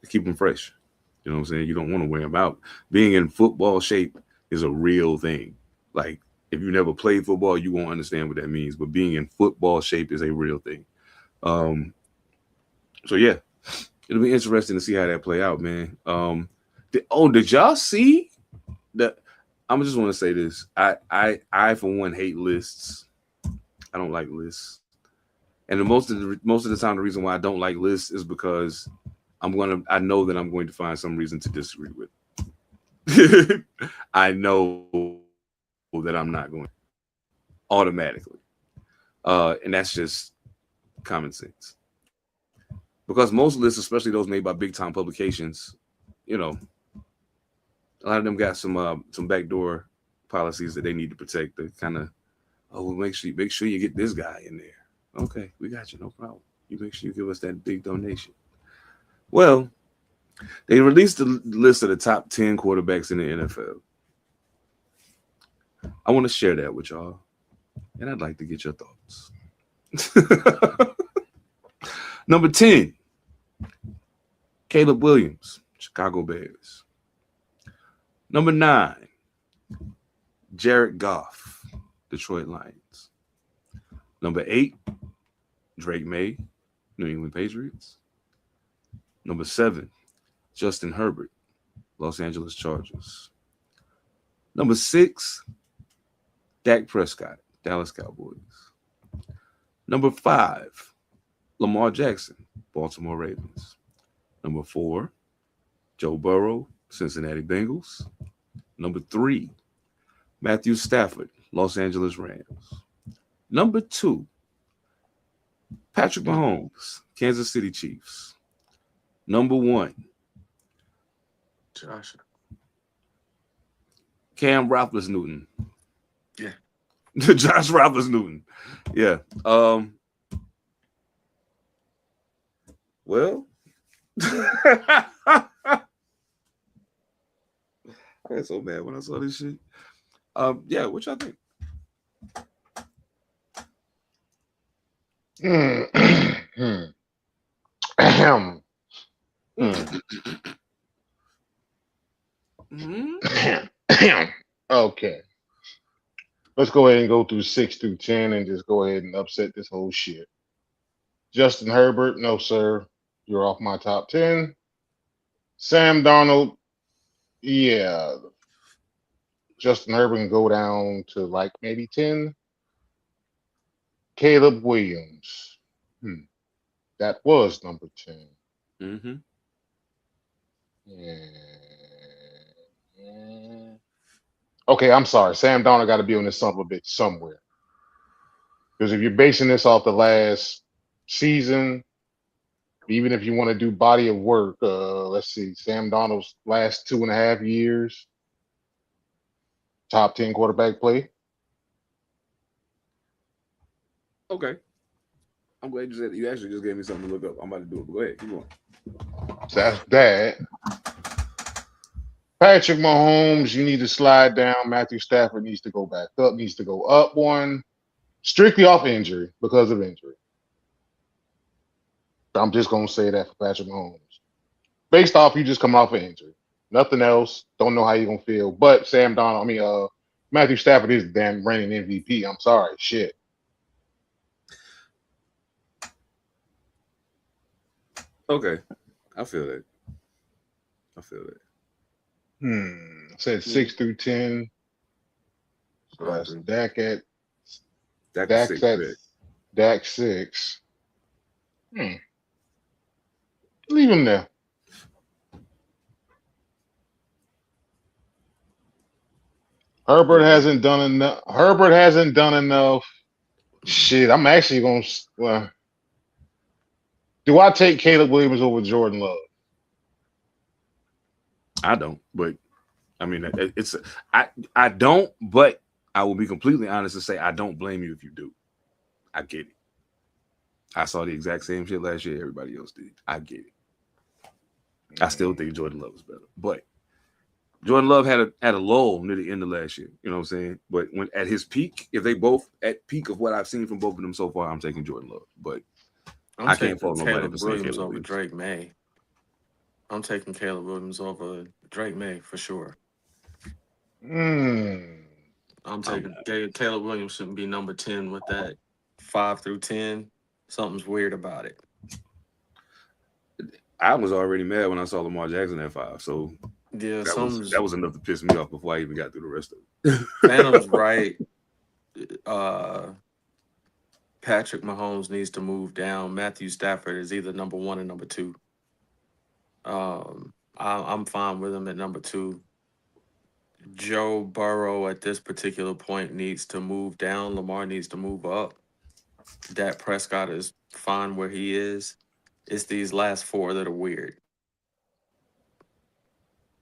Keep him fresh. You know what I'm saying? You don't want to wear him out. Being in football shape is a real thing. Like, if you never played football, you won't understand what that means. But being in football shape is a real thing. So yeah, it'll be interesting to see how that play out, man. Did y'all see that? I just want to say this. I for one hate lists. I don't like lists, and most of the time, the reason why I don't like lists is because I know that I'm going to find some reason to disagree with. I know that I'm not going automatically, and that's just common sense. Because most lists, especially those made by big time publications, you know, a lot of them got some backdoor policies that they need to protect. To kind of, make sure you get this guy in there. Okay, we got you, no problem. You make sure you give us that big donation. Well, they released the list of the top 10 quarterbacks in the NFL. I want to share that with y'all, and I'd like to get your thoughts. Number 10, Caleb Williams, Chicago Bears. Number 9, Jared Goff, Detroit Lions. Number 8, Drake May, New England Patriots. Number 7, Justin Herbert, Los Angeles Chargers. Number 6, Dak Prescott, Dallas Cowboys. Number 5, Lamar Jackson, Baltimore Ravens. Number 4, Joe Burrow, Cincinnati Bengals. Number 3, Matthew Stafford, Los Angeles Rams. Number 2, Patrick Mahomes, Kansas City Chiefs. Number 1, Josh. Cam Roethlisberger. Yeah. Josh Roethlisberger. Yeah. Well, I got so mad when I saw this shit. Yeah, what y'all think? Okay. Let's go ahead and go through 6 through 10 and just go ahead and upset this whole shit. Justin Herbert, no, sir. You're off my top 10. Sam Darnold, yeah. Justin Herbert can go down to like maybe 10. Caleb Williams. That was number 10. Mm-hmm. Yeah. Okay, I'm sorry. Sam Darnold got to be on this son of a bitch somewhere. Because if you're basing this off the last season, even if you want to do body of work, let's see, Sam Donald's last 2.5 years, top 10 quarterback play. Okay. I'm glad you said that. You actually just gave me something to look up. I'm about to do it. But go ahead. Keep going. So that's that. Patrick Mahomes, you need to slide down. Matthew Stafford needs to go back up, needs to go up one, strictly off injury, because of injury. I'm just going to say that for Patrick Mahomes. Based off you just come off an injury. Nothing else. Don't know how you're going to feel. But Matthew Stafford is the damn reigning MVP. I'm sorry. Shit. Okay. I feel that. I said 6 through 10. So that's Dak at Dak's at Dak 6. Leave him there. Herbert hasn't done enough. Shit, I'm actually going to. Well, do I take Caleb Williams over Jordan Love? I don't, but I mean, I don't, but I will be completely honest and say I don't blame you if you do. I get it. I saw the exact same shit last year everybody else did. I get it. I still think Jordan Love is better, but Jordan Love had a lull near the end of last year. You know what I'm saying? But when at his peak, if they both at peak of what I've seen from both of them so far, I'm taking Jordan Love. But I can't fault nobody for saying Williams over Drake May. I'm taking Caleb Williams over Drake May for sure. I'm taking Caleb Williams shouldn't be number 10 with that 5 through 10. Something's weird about it. I was already mad when I saw Lamar Jackson at 5, so yeah, that was enough to piss me off before I even got through the rest of it. Phantom's right. Patrick Mahomes needs to move down. Matthew Stafford is either number 1 or number 2. I'm fine with him at number 2. Joe Burrow at this particular point needs to move down. Lamar needs to move up. Dak Prescott is fine where he is. It's these last 4 that are weird.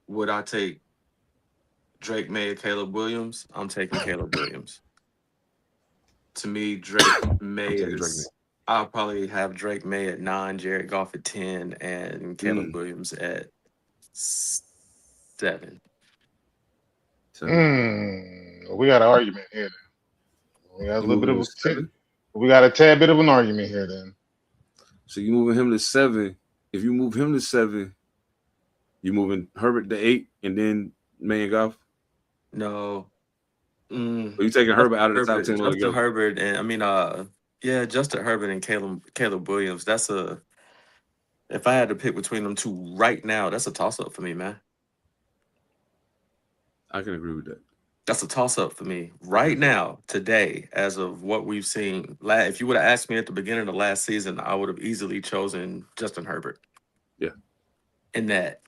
Would I take Drake May or Caleb Williams? I'm taking Caleb Williams. To me, Drake May is... I'll probably have Drake May at 9, Jared Goff at 10, and Caleb Williams at 7. We got an argument here. We got a little bit of we got a tad bit of an argument here then. So you moving him to 7. If you move him to 7, you moving Herbert to 8 and then May and Goff? No. Are you taking Herbert out of the top 10? Justin Herbert and Justin Herbert and Caleb Williams. If I had to pick between them two right now, that's a toss-up for me, man. I can agree with that. That's a toss-up for me right now, today, as of what we've seen. If you would have asked me at the beginning of the last season, I would have easily chosen Justin Herbert. Yeah. In that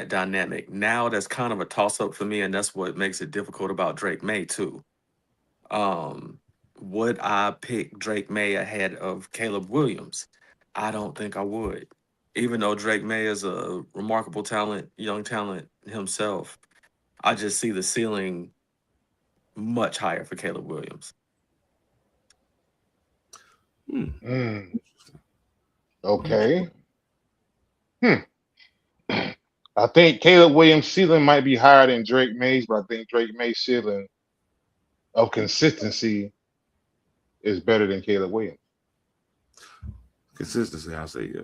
dynamic. Now that's kind of a toss-up for me, and that's what makes it difficult about Drake May too. Would I pick Drake May ahead of Caleb Williams? I don't think I would. Even though Drake May is a remarkable talent, young talent himself, I just see the ceiling much higher for Caleb Williams. Okay. I think Caleb Williams' ceiling might be higher than Drake May's, but I think Drake May's ceiling of consistency is better than Caleb Williams. Consistency, I'll say, yeah.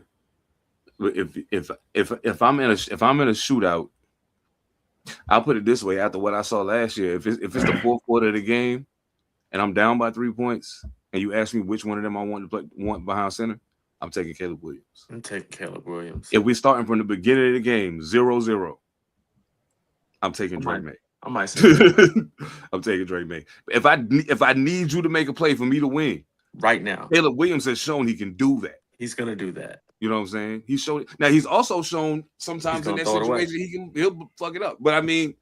But if I'm in a shootout, I'll put it this way: after what I saw last year, if it's the fourth quarter of the game and I'm down by 3 points, and you ask me which one of them I want behind center, I'm taking Caleb Williams. I'm taking Caleb Williams. If we're starting from the beginning of the game, 0-0, I'm taking Drake May. I might say I'm taking Drake May. If I need you to make a play for me to win right now, Caleb Williams has shown he can do that. He's gonna do that. You know what I'm saying? He showed it. Now he's also shown sometimes in that situation he'll fuck it up. But I mean,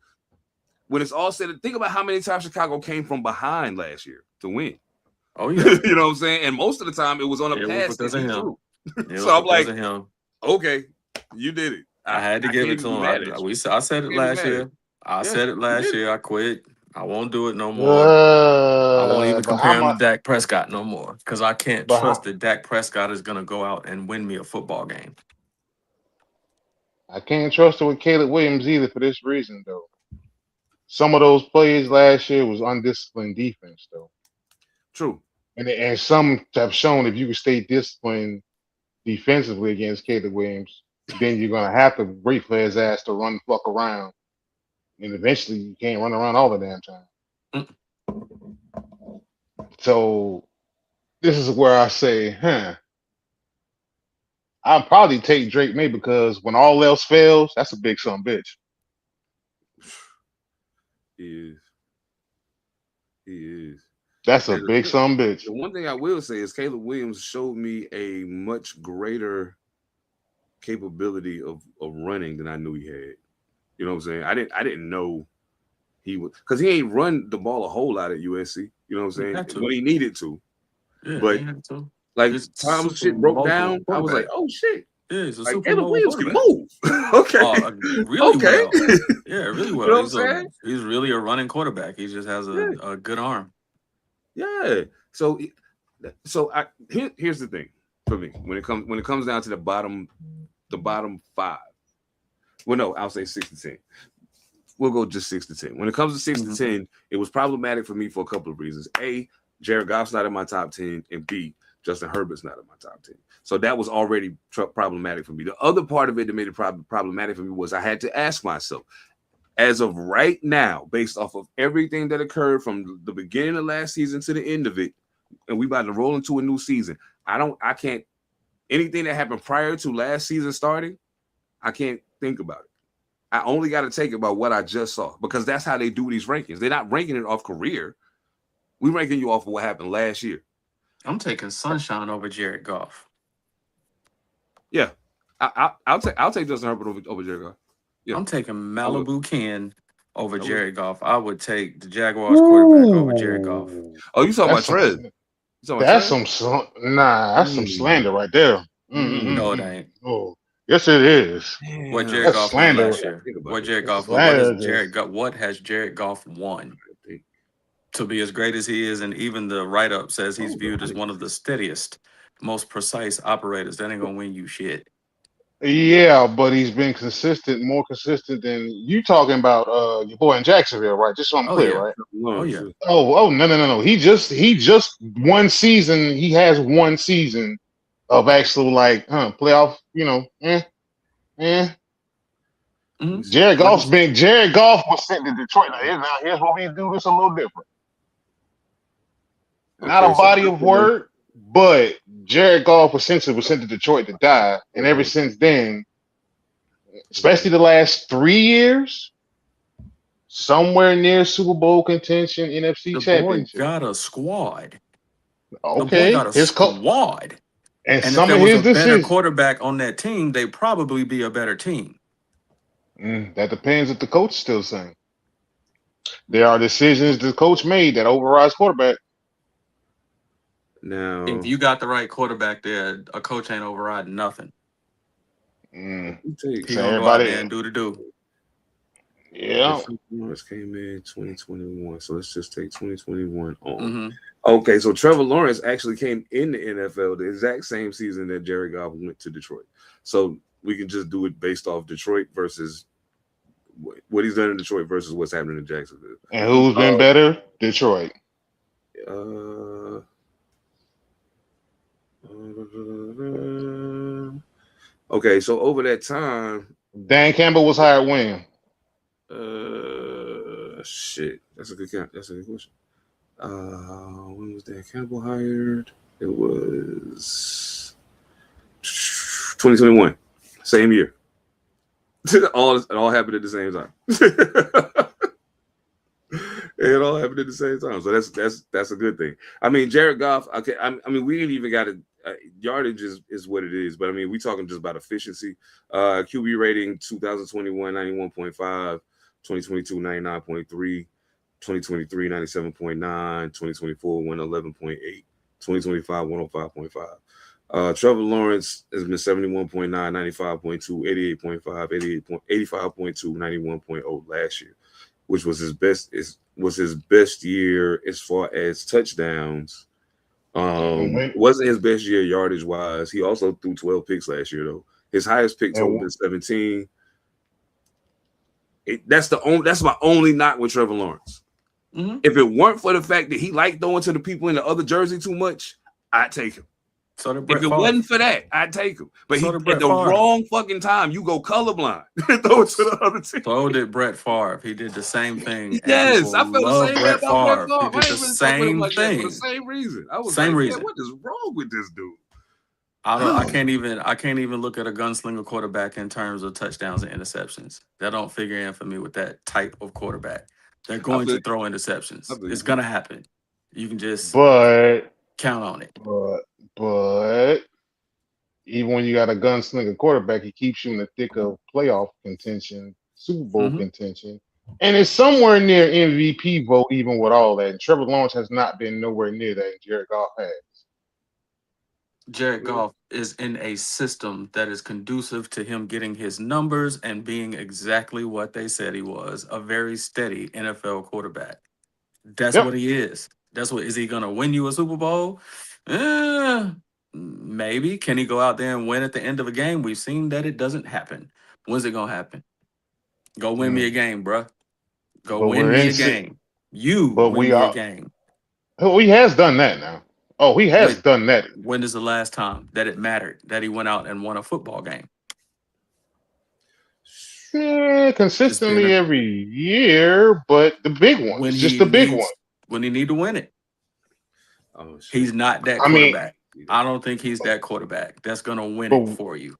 when it's all said, think about how many times Chicago came from behind last year to win. Oh yeah. You know what I'm saying? And most of the time, it was on a It was pass because that of he him. threw. It So was I'm because like, of him. okay, you did it. I had to I give can't it even to be him. mad at you. I said it Can't be last mad at year. you. I Yeah, said it you last did it. year. I quit. I won't do it no more. I won't even But compare how him to much? Dak Prescott no more because I can't But trust how, that Dak Prescott is going to go out and win me a football game. I can't trust her with Caleb Williams either for this reason though. Some of those plays last year was undisciplined defense though, True. and some have shown if you can stay disciplined defensively against Caleb Williams, then you're gonna have to wait for his ass to run the fuck around, and eventually you can't run around all the damn time. Mm. So this is where I say, I'll probably take Drake May because when all else fails, that's a big son of a bitch. He is. He is. That's a And big son of a bitch. the one thing I will say is Caleb Williams showed me a much greater capability of running than I knew he had. You know what I'm saying? I didn't know he would, because he ain't run the ball a whole lot at USC. You know what I'm He saying? had to. When he needed to. Yeah, But he had to. like He's a times super shit broke mobile down, I was like, quarterback. oh shit. Yeah, he's a Like super Caleb mobile Williams can quarterback. move. Okay. Really Okay. well. Yeah, really You well. know what I'm saying? He's really a running quarterback. He just has Yeah. a good arm. Yeah. So here's the thing for me when it comes down to the bottom five. Well, no, I'll say 6 to 10. We'll go just 6 to 10. When it comes to 6 to 10, it was problematic for me for a couple of reasons. A, Jared Goff's not in my top 10, and B, Justin Herbert's not in my top 10. So that was already problematic for me. The other part of it that made it problematic for me was I had to ask myself, as of right now, based off of everything that occurred from the beginning of last season to the end of it, and we about to roll into a new season. I can't, anything that happened prior to last season starting, I can't think about it. I only got to take it by what I just saw, because that's how they do these rankings. They're not ranking it off career. We're ranking you off of what happened last year. I'm taking Sunshine over Jared Goff. Yeah, I'll take Justin Herbert over Jared Goff. Yeah, I'm taking Malibu Ken over I would. Jared Goff. I would take the Jaguars quarterback over Jared Goff. Oh, you talking about That's some, Trez? You talking about that's Trez? that's some slander right there. No, it ain't. Oh, yes, it is. What Damn. Jared That's Goff won slander. last year? Think about What it. Jared That's Goff won? What Slander. What has Jared Goff won to be as great as he is? And even the write up says he's viewed as one of the steadiest, most precise operators. That ain't gonna win you shit. Yeah, but he's been consistent, more consistent than you talking about your boy in Jacksonville, right? Just so I'm Oh clear, yeah. right? Oh yeah. Oh no. He just one season, he has one season of actual like playoff, Mhm. Jared Goff was sent to Detroit. Now here's what we do this a little different. Not Okay, a so body of word, but Jared Goff essentially was sent to Detroit to die. And ever since then, especially the last 3 years, somewhere near Super Bowl contention, NFC The boy Championship. got a squad. The boy Okay, got a his coach squad. and And if some there of was a his better decisions. quarterback on that team, they'd probably be a better team. That depends if the coach is still the same. There are decisions the coach made that overrides quarterback. now If you got the right quarterback there, a coach ain't overriding nothing. He So gonna go out everybody, there and do the do. yeah. Lawrence came in 2021, so let's just take 2021 on. Mm-hmm. Okay, so Trevor Lawrence actually came in the NFL the exact same season that Jared Goff went to Detroit. So we can just do it based off Detroit versus what he's done in Detroit versus what's happening in Jacksonville. And who's been better? Detroit. Okay, so over that time, Dan Campbell was hired when? shit, that's a good question. When was Dan Campbell hired? It was 2021, same year. It all happened at the same time. It all happened at the same time, so that's a good thing. I mean, Jared Goff. Okay, I mean, we didn't even got to yardage is what it is, but I mean, we talking just about efficiency. QB rating 2021 91.5, 2022 99.3. 2023, 97.9. 2024, 111.8. 2025, 105.5. Trevor Lawrence has been 71.9, 95.2, 88.5, 85.2, 91.0 last year, which was his best year as far as touchdowns. Wasn't his best year yardage wise. He also threw 12 picks last year though. His highest pick total been 17. That's my only knock with Trevor Lawrence. Mm-hmm. If it weren't for the fact that he liked throwing to the people in the other jersey too much, I'd take him. So did Brett If it Favre. wasn't for that, I'd take him. But So he did Brett at the Favre. wrong fucking time, you go colorblind and throw it to the other team. So did Brett Favre. He did the same thing. Yes, I and felt people the same love way Brett about Brett Favre. Favre. He I did ain't the really talking about him same like that for the thing. same reason. I was Same like, reason. man, what is wrong with this dude? I can't even look at a gunslinger quarterback in terms of touchdowns and interceptions. That don't figure in for me with that type of quarterback. They're going to throw interceptions. It's gonna happen. You can just count on it. But even when you got a gunslinger quarterback, he keeps you in the thick of playoff contention, Super Bowl contention, and it's somewhere near MVP vote, even with all that. And Trevor Lawrence has not been nowhere near that, and Jared Goff has. Jared Goff is in a system that is conducive to him getting his numbers and being exactly what they said he was, a very steady NFL quarterback. That's what he is. Is he going to win you a Super Bowl? Maybe. Can he go out there and win at the end of a game? We've seen that it doesn't happen. When's it going to happen? Go win me a game, bruh. Win me a game. Win me a game. Oh, he has done that now. Oh, he has done that. When is the last time that it mattered that he went out and won a football game? Consistently every year, but the big one. It's just the big one. When he need to win it. Oh, shit. He's not that quarterback. I don't think he's that quarterback that's going to win it for you.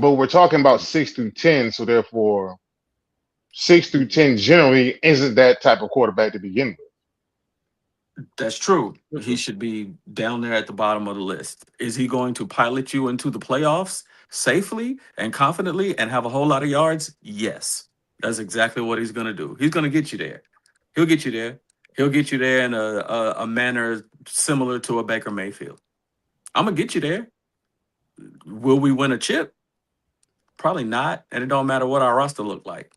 But we're talking about 6 through 10, so therefore 6 through 10 generally isn't that type of quarterback to begin with. That's true. He should be down there at the bottom of the list. Is he going to pilot you into the playoffs safely and confidently and have a whole lot of yards? Yes. That's exactly what he's going to do. He's going to get you there. He'll get you there. He'll get you there in a manner similar to a Baker Mayfield. I'm going to get you there. Will we win a chip? Probably not. And it don't matter what our roster look like.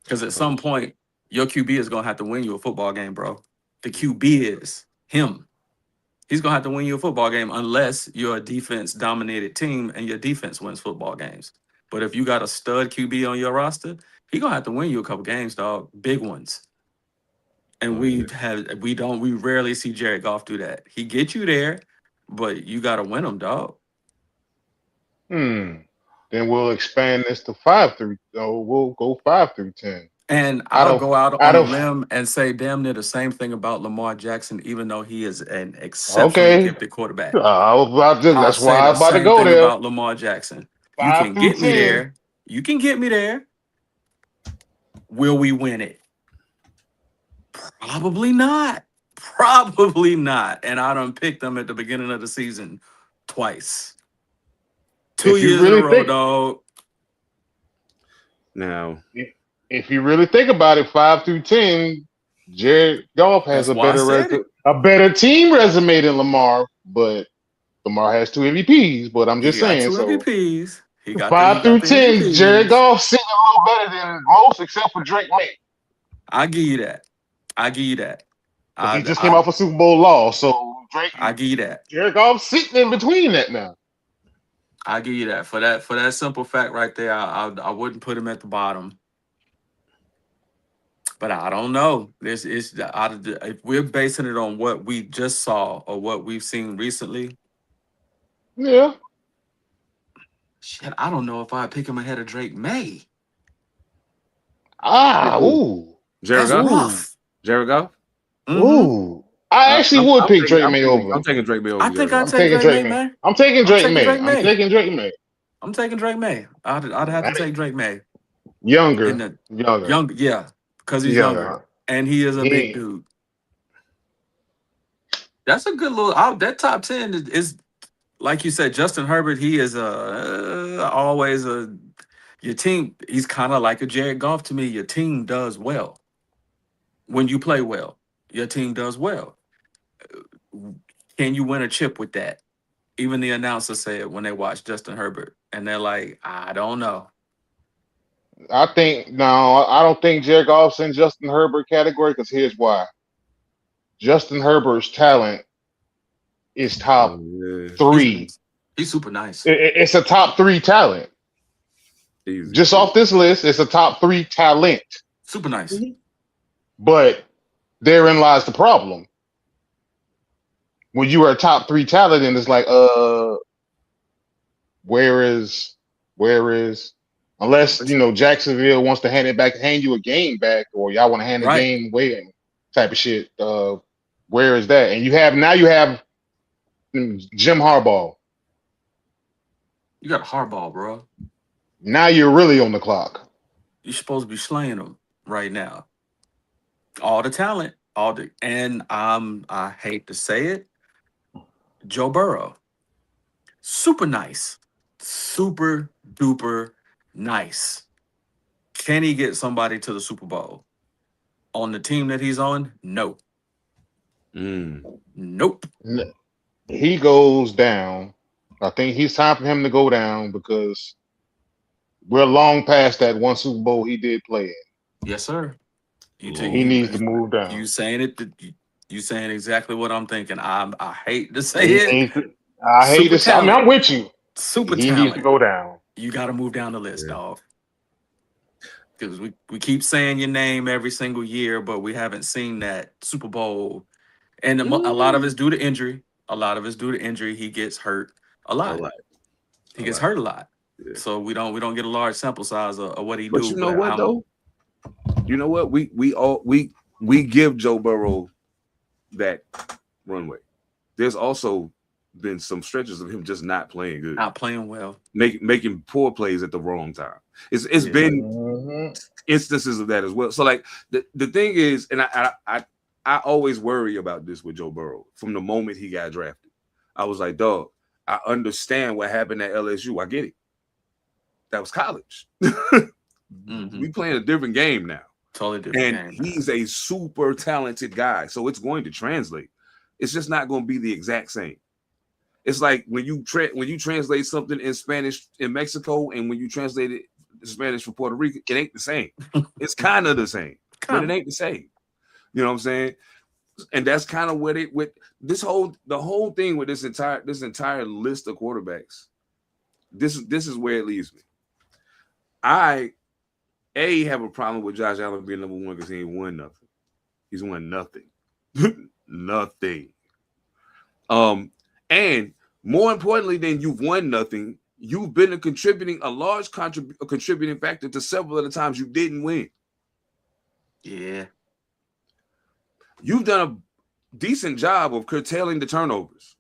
Because at some point, your QB is going to have to win you a football game, bro. The QB is him. He's going to have to win you a football game unless you're a defense-dominated team and your defense wins football games. But if you got a stud QB on your roster, he's going to have to win you a couple games, dog. Big ones. And we rarely see Jared Goff do that. He gets you there, but you got to win them, dog. Then we'll expand this to 5 through. We'll go 5 through 10. And I'll go out on a limb and say damn near the same thing about Lamar Jackson, even though he is an exceptionally gifted quarterback. That's why I was about to go there. About Lamar Jackson. You can get me there. You can get me there. Will we win it? Probably not. Probably not. And I done picked them at the beginning of the season twice. 2 years in a row, dog. Now, if you really think about it, 5 through 10, Jared Goff has a better team resume than Lamar, but Lamar has 2 MVPs. But I'm just saying, 2 MVPs. He got 5 through 10, Jared Goff sitting a little better than most, except for Drake May. I give you that. He just came off a Super Bowl loss, so Drake. I give you that. Jared Goff sitting in between that now. I give you that for that simple fact right there. I wouldn't put him at the bottom, but I don't know. If we're basing it on what we just saw or what we've seen recently. Yeah. Shit, I don't know if I'd pick him ahead of Drake May. Jared Goff. Jared Goff. Ooh. I actually would pick Drake May over. I'm taking Drake May over. I think I'd take Drake May. I'm taking Drake May. I'm taking Drake May. I'm taking Drake May. I'd have to take Drake May. Younger. Yeah, because he's younger. And he is a big dude. That's a good little that top 10 is like you said, Justin Herbert, he is always Your team, he's kind of like a Jared Goff to me. Your team does well. When you play well, your team does well. Can you win a chip with that? Even the announcer said when they watched Justin Herbert, and they're like, I don't know. I think no, I don't think Jared Goff's in Justin Herbert category because here's why. Justin Herbert's talent is top Yeah. three. He's super nice. It's a top three talent. Easy. Just off this list, it's a top three talent. Super nice. But therein lies the problem. When you are a top three talent, and it's like, where is, unless Jacksonville wants to hand you a game back, or y'all want to hand the Right. game away, type of shit. Where is that? And you have Jim Harbaugh. You got Harbaugh, bro. Now you're really on the clock. You're supposed to be slaying them right now. All the talent, and I hate to say it, Joe Burrow, super nice, super duper nice. Can he get somebody to the Super Bowl on the team that he's on? No. Nope. He goes down. I think it's time for him to go down because we're long past that one Super Bowl he did play in. Yes, sir. He needs to move down. You saying it? You saying exactly what I'm thinking. I hate to say it. I hate to say. I mean, I'm with you. Super he talent. needs to go down. You got to move down the list, dog. Because we keep saying your name every single year, but we haven't seen that Super Bowl. And a lot of it's due to injury. He gets hurt a lot. He gets hurt a lot. Yeah. So we don't get a large sample size of what he do. But you know what though? You know what? We give Joe Burrow that runway. There's also been some stretches of him just not playing good, not playing well, making poor plays at the wrong time. It's been instances of that as well. So like the thing is, and I always worry about this with Joe Burrow from the moment he got drafted. I was like, dog, I understand what happened at LSU. I get it. That was college. We playing a different game now. Totally different and game. He's a super talented guy. So it's going to translate. It's just not going to be the exact same. It's like when you translate something in Spanish in Mexico and when you translate it in Spanish for Puerto Rico, it ain't the same. It's kind of the same, but it ain't the same. You know what I'm saying? And that's kind of what it with the whole thing with this entire list of quarterbacks. This is where it leaves me. I have a problem with Josh Allen being number one because he ain't won nothing. He's won nothing. Nothing. And more importantly than you've won nothing, you've been a large contributing factor to several of the times you didn't win. Yeah. You've done a decent job of curtailing the turnovers.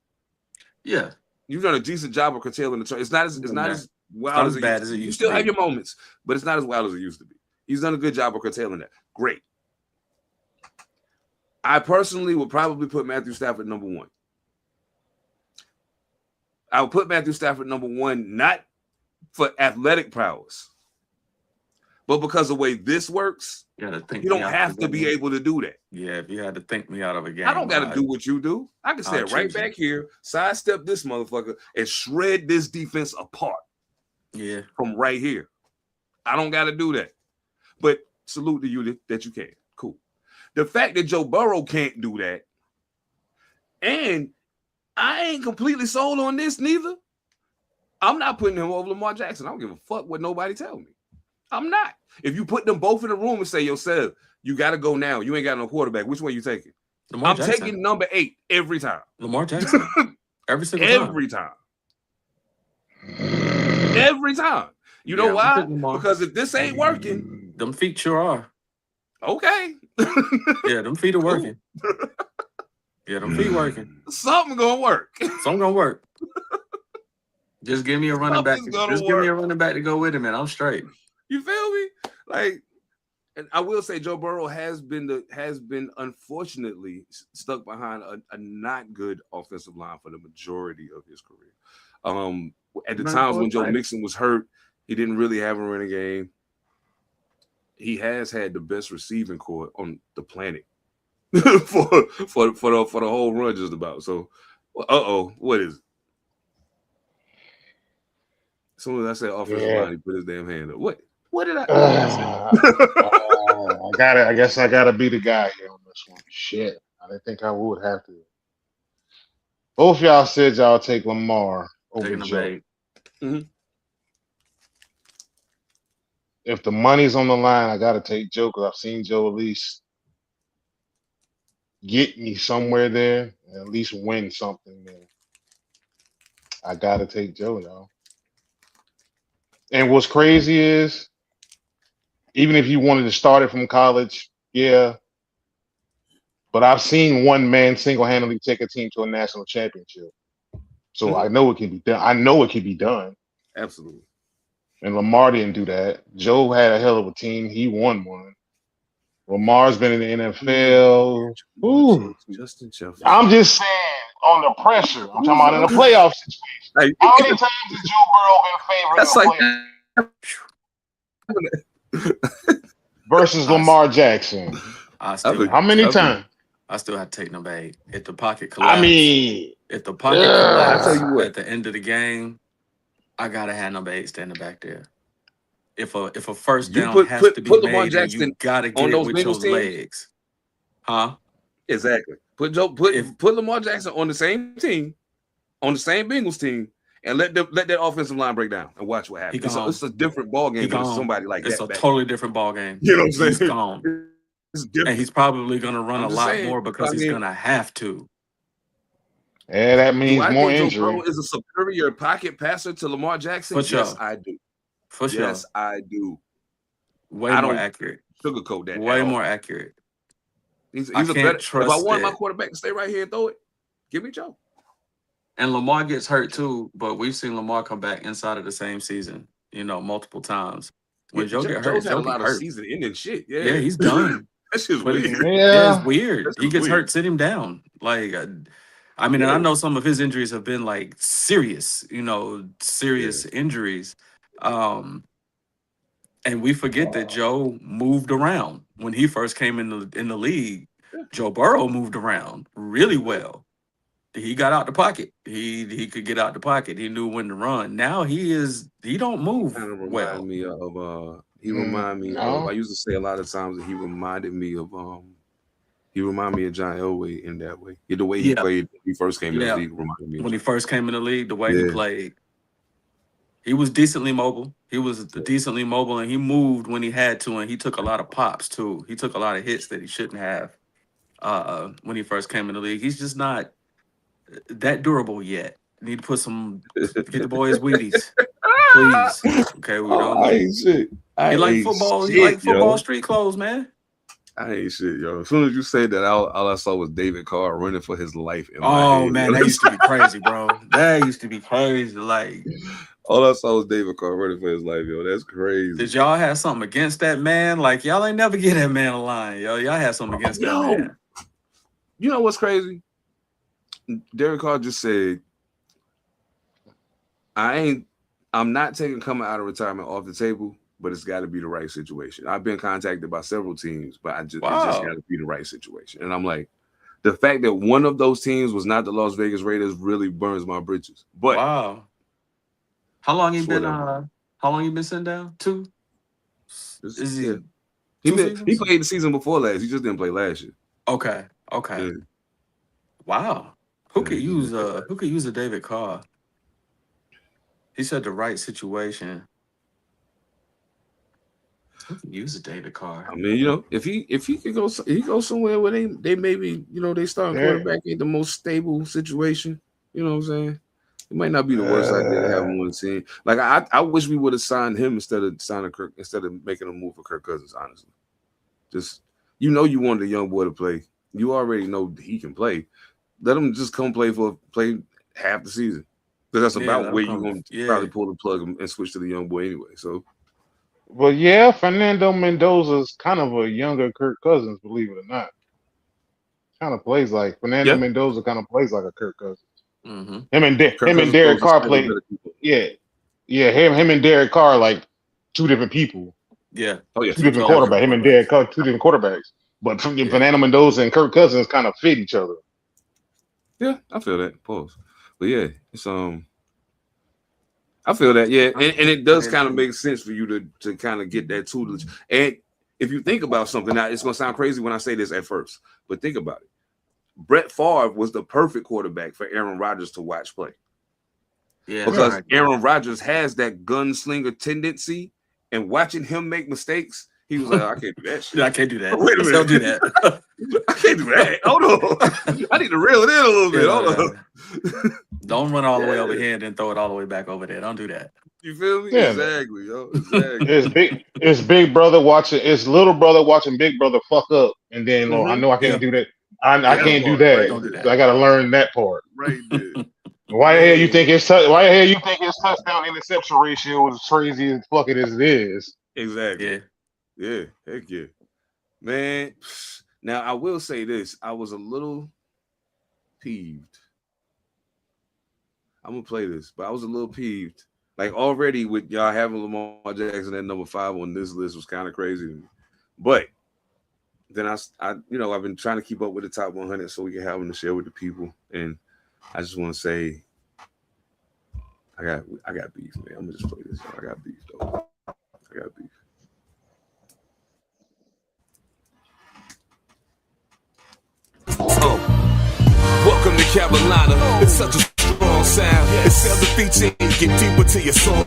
Yeah. You've done a decent job of curtailing the turnovers. It's not as wild as it bad used as it to be. You used still to have be. your moments, but it's not as wild as it used to be. He's done a good job of curtailing that. Great. I personally would probably put Matthew Stafford number one. I would put Matthew Stafford number one, not for athletic prowess, but because of the way this works, you don't have to be able to do that. Yeah, if you had to think me out of a game, I don't got to do what you do. I can stand right back here, sidestep this motherfucker, and shred this defense apart. Yeah, from right here. I don't got to do that. But salute to you that you can. Cool. The fact that Joe Burrow can't do that, and I ain't completely sold on this neither. I'm not putting him over Lamar Jackson. I don't give a fuck what nobody tell me. I'm not. If you put them both in the room and say, yourself, you got to go now. You ain't got no quarterback. Which one you taking? I'm taking number 8 every time. Lamar Jackson. Every time. Every time. You know why? Because if this ain't working, them feet sure are. Okay. Yeah, them feet are working. Yeah, them feet working. Something gonna work. Something gonna work. Just give me a running back. Just give me a running back to go with him, and I'm straight. You feel me? Like, and I will say Joe Burrow has been unfortunately stuck behind a not good offensive line for the majority of his career. At the times when Joe Mixon was hurt, He didn't really have a running game. He has had the best receiving core on the planet for the whole run, just about. So, what is it? As soon as I said offensive line, he put his damn hand up. What did I say? I guess I gotta be the guy here on this one. Shit, I didn't think I would have to. Both y'all said y'all take Lamar over Taking the Joe. bait. Mm-hmm. If the money's on the line, I gotta take Joe because I've seen Joe at least get me somewhere there and at least win something there. I gotta take Joe now. And what's crazy is, even if you wanted to start it from college, yeah. But I've seen one man single-handedly take a team to a national championship. So I know it can be done. I know it can be done. Absolutely. And Lamar didn't do that. Joe had a hell of a team. He won one. Lamar's been in the NFL. Ooh. Justin Jefferson. I'm just saying, on the pressure. I'm talking about in a playoff situation. How many times has Joe Burrow been favored in a playoff versus Lamar Jackson? How many times? I still have to take number 8. If the pocket collapse, if the pocket I collapse at the end of the game, I gotta have number 8 standing back there. If a first down has to be made, then you gotta get it with your legs. Huh? Exactly. Put Lamar Jackson on the same team, on the same Bengals team, and let that offensive line break down and watch what happens. It's a different ball game with somebody like that. It's a totally different ball game. You know what I'm saying? He's gone. And he's probably gonna run a lot more because he's gonna have to. Yeah, that means more injury. Joe Burrow is a superior pocket passer to Lamar Jackson? For sure. Yes, I do. For sure. Yes, I do. Way more accurate. Sugarcoat that. Way more accurate. He's a better. If I want my quarterback to stay right here and throw it, give me Joe. And Lamar gets hurt too, but we've seen Lamar come back inside of the same season, multiple times. When Joe get hurt, Joe's had a lot of season-ending shit. Yeah, he's done. That's just weird. Yeah, it's weird. He gets hurt, sit him down. Like, I mean, and I know some of his injuries have been like serious, injuries. And we forget that Joe moved around when he first came in the league. Joe Burrow moved around really well. He got out the pocket. He could get out the pocket. He knew when to run. Now he don't move well. He reminded me of. I used to say a lot of times that he reminded me of. He reminded me of John Elway in that way. The way he played when he first came in the league reminded me of when he first came in the league. The way he played, he was decently mobile. He was decently mobile, and he moved when he had to, and he took a lot of pops too. He took a lot of hits that he shouldn't have when he first came in the league. He's just not that durable yet. Need to get the boys Wheaties, please. Okay, we don't. I ain't shit. He like football. He like football street clothes, man. I ain't shit, yo. As soon as you said that, all I saw was David Carr running for his life. Man, that used to be crazy, bro. That used to be crazy. Like, all I saw was David Carr running for his life, yo. That's crazy. Did y'all have something against that man? Like, y'all ain't never get that man a line, yo. Y'all had something against that man. You know what's crazy? Derek Carr just said, I'm not taking coming out of retirement off the table, but it's got to be the right situation. I've been contacted by several teams, but it just got to be the right situation. And I'm like, the fact that one of those teams was not the Las Vegas Raiders really burns my bridges. But how long you been? How long you been sitting down? 2? He played the season before last. He just didn't play last year. Okay. Yeah. Wow. Who could use a David Carr? He said the right situation. Who can use a David Carr? I mean, if he could go, he goes somewhere where they maybe they starting quarterback ain't the most stable situation. You know what I'm saying? It might not be the worst idea to have him on the team. Like I wish we would have signed him instead of making a move for Kirk Cousins. Honestly, just you wanted a young boy to play. You already know he can play. Let him just come play half the season. Because that's about where you're going to probably pull the plug and switch to the young boy anyway. So, well, Fernando Mendoza's kind of a younger Kirk Cousins, believe it or not. Kind of plays like Fernando Mendoza. Kind of plays like a Kirk Cousins. Mm-hmm. Him and Derek Carr played. Yeah, Yeah, him and Derek Carr like two different people, Yeah. Oh yeah, two two different totally quarterbacks. different Him and quarterbacks. Derek Carr, two different quarterbacks. But Yeah. Fernando Mendoza and Kirk Cousins kind of fit each other. Yeah, I feel that. Pause. But yeah, it's I feel that, yeah, and it does kind of make sense for you to kind of get that tutelage. And if you think about something, now it's gonna sound crazy when I say this at first, but think about it. Brett Favre was the perfect quarterback for Aaron Rodgers to watch play. Yeah. Because right. Aaron Rodgers has that gunslinger tendency, and watching him make mistakes, he was like, I can't do that shit. I can't do that. Wait a minute. Don't do that. I can't do that. Hold on. I need to reel it in a little bit. Hold on. Don't run all the way over here and then throw it all the way back over there. Don't do that. You feel me? Yeah, Exactly, yo. Exactly. it's big brother watching, it's little brother watching big brother fuck up, and then I know I can't do that. I can't do that. Don't do that. I got to learn that part. Right there. Why the hell you think his touchdown interception ratio is crazy as fucking as it is? Exactly. Yeah. Heck yeah. Man. Now I will say this. I was a little peeved. I'm gonna play this, but I was a little peeved. Like already with y'all having Lamar Jackson at number 5 on this list was kind of crazy to me. But then I I've been trying to keep up with the top 100 so we can have them to share with the people. And I just want to say, I got beef, man. I'm gonna just play this. I got beef though. I got beef. Welcome to Carolina. It's such a strong sound. It's seldom featured. Get deeper to your soul.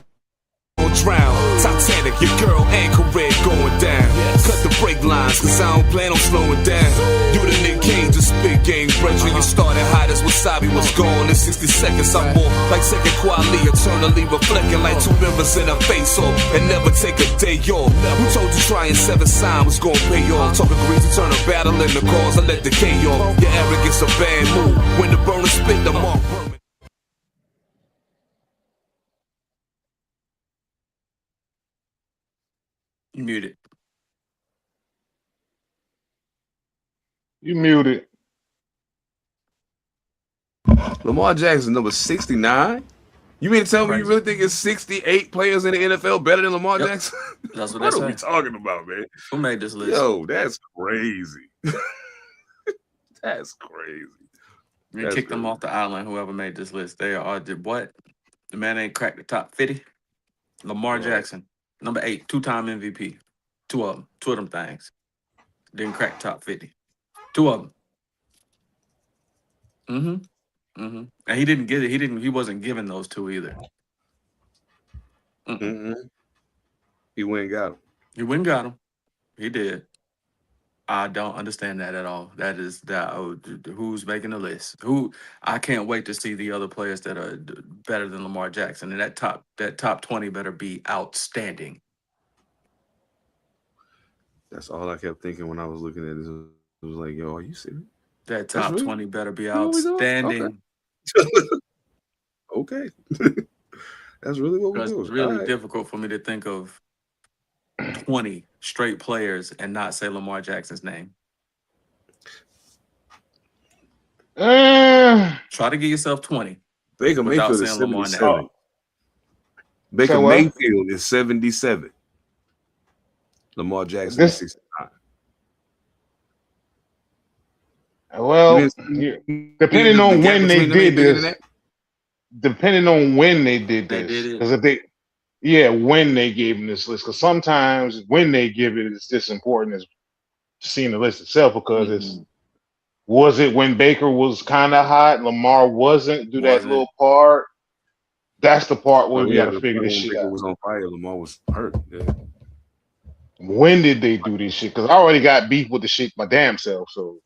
Drown. Titanic, your girl and career going down. Cut the brake lines, cause I don't plan on slowing down. You the Nick Cage, just big game brethren. You started hot as wasabi was gone. In 60 seconds, I'm more like second quality, eternally reflecting like two members in a face off. And never take a day off. Who told you trying 7 sign was gonna pay off? Talking grease to turn a battle in the cause, I let the K off. Your arrogance a bad move. When the burner spit, the mark burn. You muted. You muted. Lamar Jackson, number 69. You mean to tell me you really think it's 68 players in the NFL better than Lamar Jackson? That's what What they are we say. talking about, man? Who made this list? Yo, that's crazy. That's crazy. We That's kicked them crazy. off the island. Whoever made this list, they are what? The man ain't cracked the top 50. Lamar Right. Jackson, number 8, 2-time MVP. Two of them things. Didn't crack top 50. 2 of them. And he didn't get it. He wasn't given those 2 either. He went and got him. He went and got him. He did. I don't understand that at all. That is that. Who's making the list? I can't wait to see the other players that are better than Lamar Jackson. And that top 20 better be outstanding. That's all I kept thinking when I was looking at this. It was like, yo, are you serious? That top really- 20 better be what we doing? outstanding. Okay. That's really what we're It's doing. really All right. difficult for me to think of 20 straight players and not say Lamar Jackson's name. Try to get yourself 20. Baker without Mayfield is saying Lamar 77. name. Baker Say what? Mayfield is 77. Lamar Jackson is 69. Well, depending on The gap when they between them ain't did bigger than this, that? depending on when they did They this, did it. because when they gave him this list, because sometimes when they give it, it's just important as seeing the list itself, because it's was it when Baker was kind of hot, Lamar wasn't, do that Wasn't. little part. That's the part where we Yeah, got to the figure point this when shit Baker out. was on fire. Lamar was hurt. Yeah. When did they do this shit? Because I already got beef with the shit my damn self. So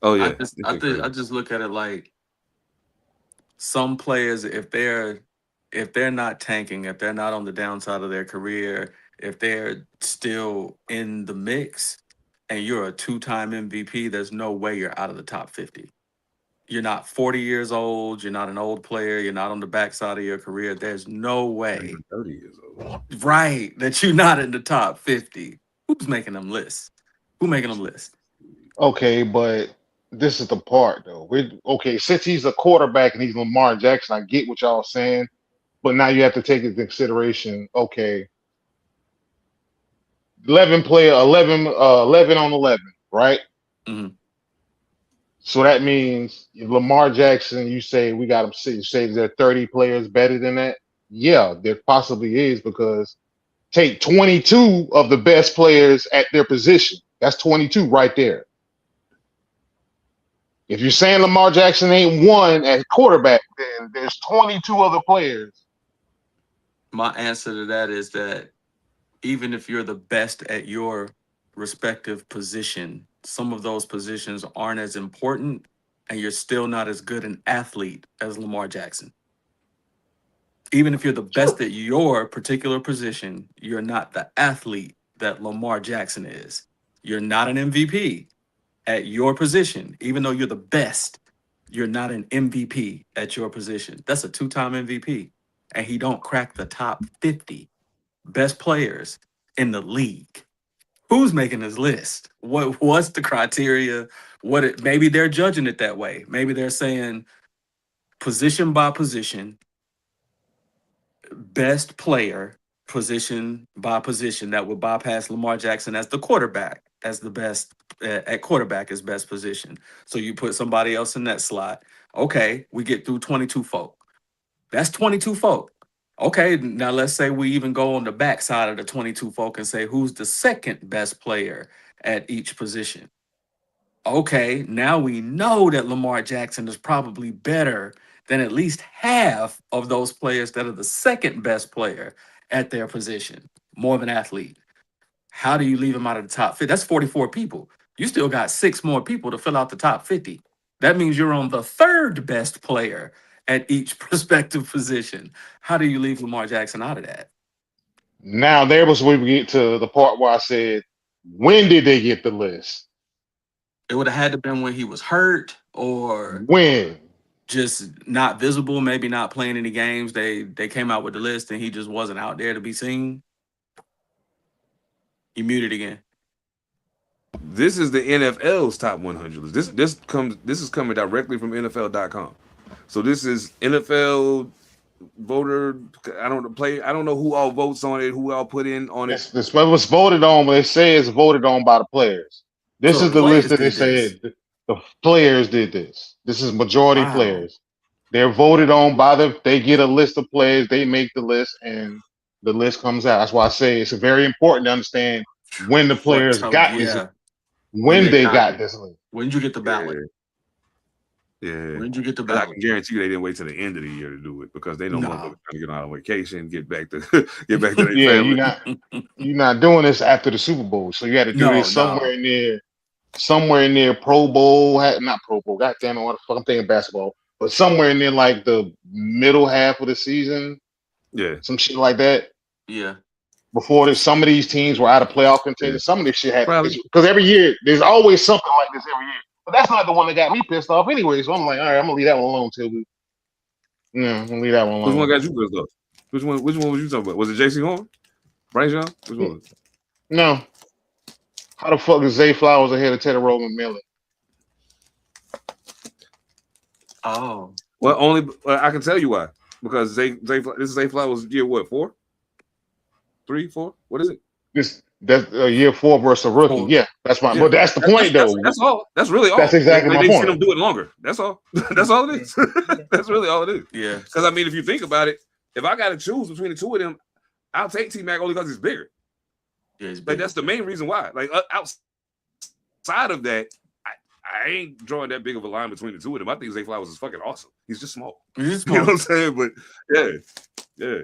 Oh yeah. I just look at it like some players, if they're not tanking, if they're not on the downside of their career, if they're still in the mix and you're a 2-time MVP, there's no way you're out of the top 50. You're not 40 years old, you're not an old player, you're not on the backside of your career. There's no way, 30 years old. right, that you're not in the top 50. Who's making them lists? Who making them lists? okay, but this is the part though. Since he's a quarterback and he's Lamar Jackson, I get what y'all saying. But now you have to take into consideration, okay, 11 player, 11 on 11, right? Mhm. So that means if Lamar Jackson, you say we got him, you say there are 30 players better than that. Yeah, there possibly is because take 22 of the best players at their position. That's 22 right there. If you're saying Lamar Jackson ain't one at quarterback, then there's 22 other players. My answer to that is that even if you're the best at your respective position, some of those positions aren't as important, and you're still not as good an athlete as Lamar Jackson. Even if you're the best True. at your particular position, you're not the athlete that Lamar Jackson is. You're not an MVP at your position, even though you're the best. You're not an MVP at your position. That's a two-time MVP, and he don't crack the top 50 best players in the league. Who's making this list? What's the criteria? Maybe they're judging it that way. Maybe they're saying position by position, best player, position by position that would bypass Lamar Jackson as the quarterback, as the best at quarterback is best position. So you put somebody else in that slot. Okay, we get through 22 folk. That's 22 folk. Okay, now let's say we even go on the back side of the 22 folk and say who's the second best player at each position. Okay, now we know that Lamar Jackson is probably better than at least half of those players that are the second best player at their position, more of an athlete. How do you leave him out of the top 50? That's 44 people. You still got 6 more people to fill out the top 50. That means you're on the third best player at each prospective position. How do you leave Lamar Jackson out of that? Now there was where we get to the part where I said, when did they get the list? It would have had to been when he was hurt or When? just not visible, maybe not playing any games. They came out with the list and he just wasn't out there to be seen. You muted again. This is the NFL's top 100 list. This is coming directly from NFL.com. So this is NFL voter. I don't know who all votes on it, who all put in on it. This was voted on, but they say it's voted on by the players. This So is the the list players that they did this. said the players did this. This is majority Wow. players. They're voted on by they get a list of players, they make the list, and the list comes out. That's why I say it's very important to understand when the players got this, Yeah. when they they got got this list. When did you get the ballot? Yeah. When did you get the And I ballot? can guarantee you they didn't wait till the end of the year to do it because they know Nah. motherfuckers trying to get on vacation, get back to their Yeah, family. you're not doing this after the Super Bowl, so you had to do No, this somewhere near Pro Bowl, not Pro Bowl. God damn it, what the fuck? I'm thinking basketball, but somewhere near like the middle half of the season, Yeah. some shit like that. Yeah. Before some of these teams were out of playoff contention, Yeah. some of this shit had Probably. because every year there's always something like this every year. But that's not the one that got me pissed off anyway. So I'm like, all right, I'm gonna leave that one alone till we. Yeah, I'm gonna leave that one Which one alone. got you pissed off? Which one was you talking about? Was it JC Horn? Bryce Young? Which one? No. How the fuck is Zay Flowers ahead of Teddy Roman Miller? Oh. Well, I can tell you why. Because this is Zay Flowers year what? 4? 3, 4? What is it? That's year 4 versus a rookie. 4. Yeah, that's fine. Yeah. But that's the point, though. That's all. That's really all. That's exactly my they point. seen him do it longer. That's all. That's all it is. That's really all it is. Yeah. Because I mean, if you think about it, if I got to choose between the two of them, I'll take T-Mac only because he's bigger. Yeah, he's Like big. that's the main reason why. Like outside of that, I ain't drawing that big of a line between the two of them. I think Zay Flowers is fucking awesome. He's just small. He's You know small. what I'm saying? But yeah.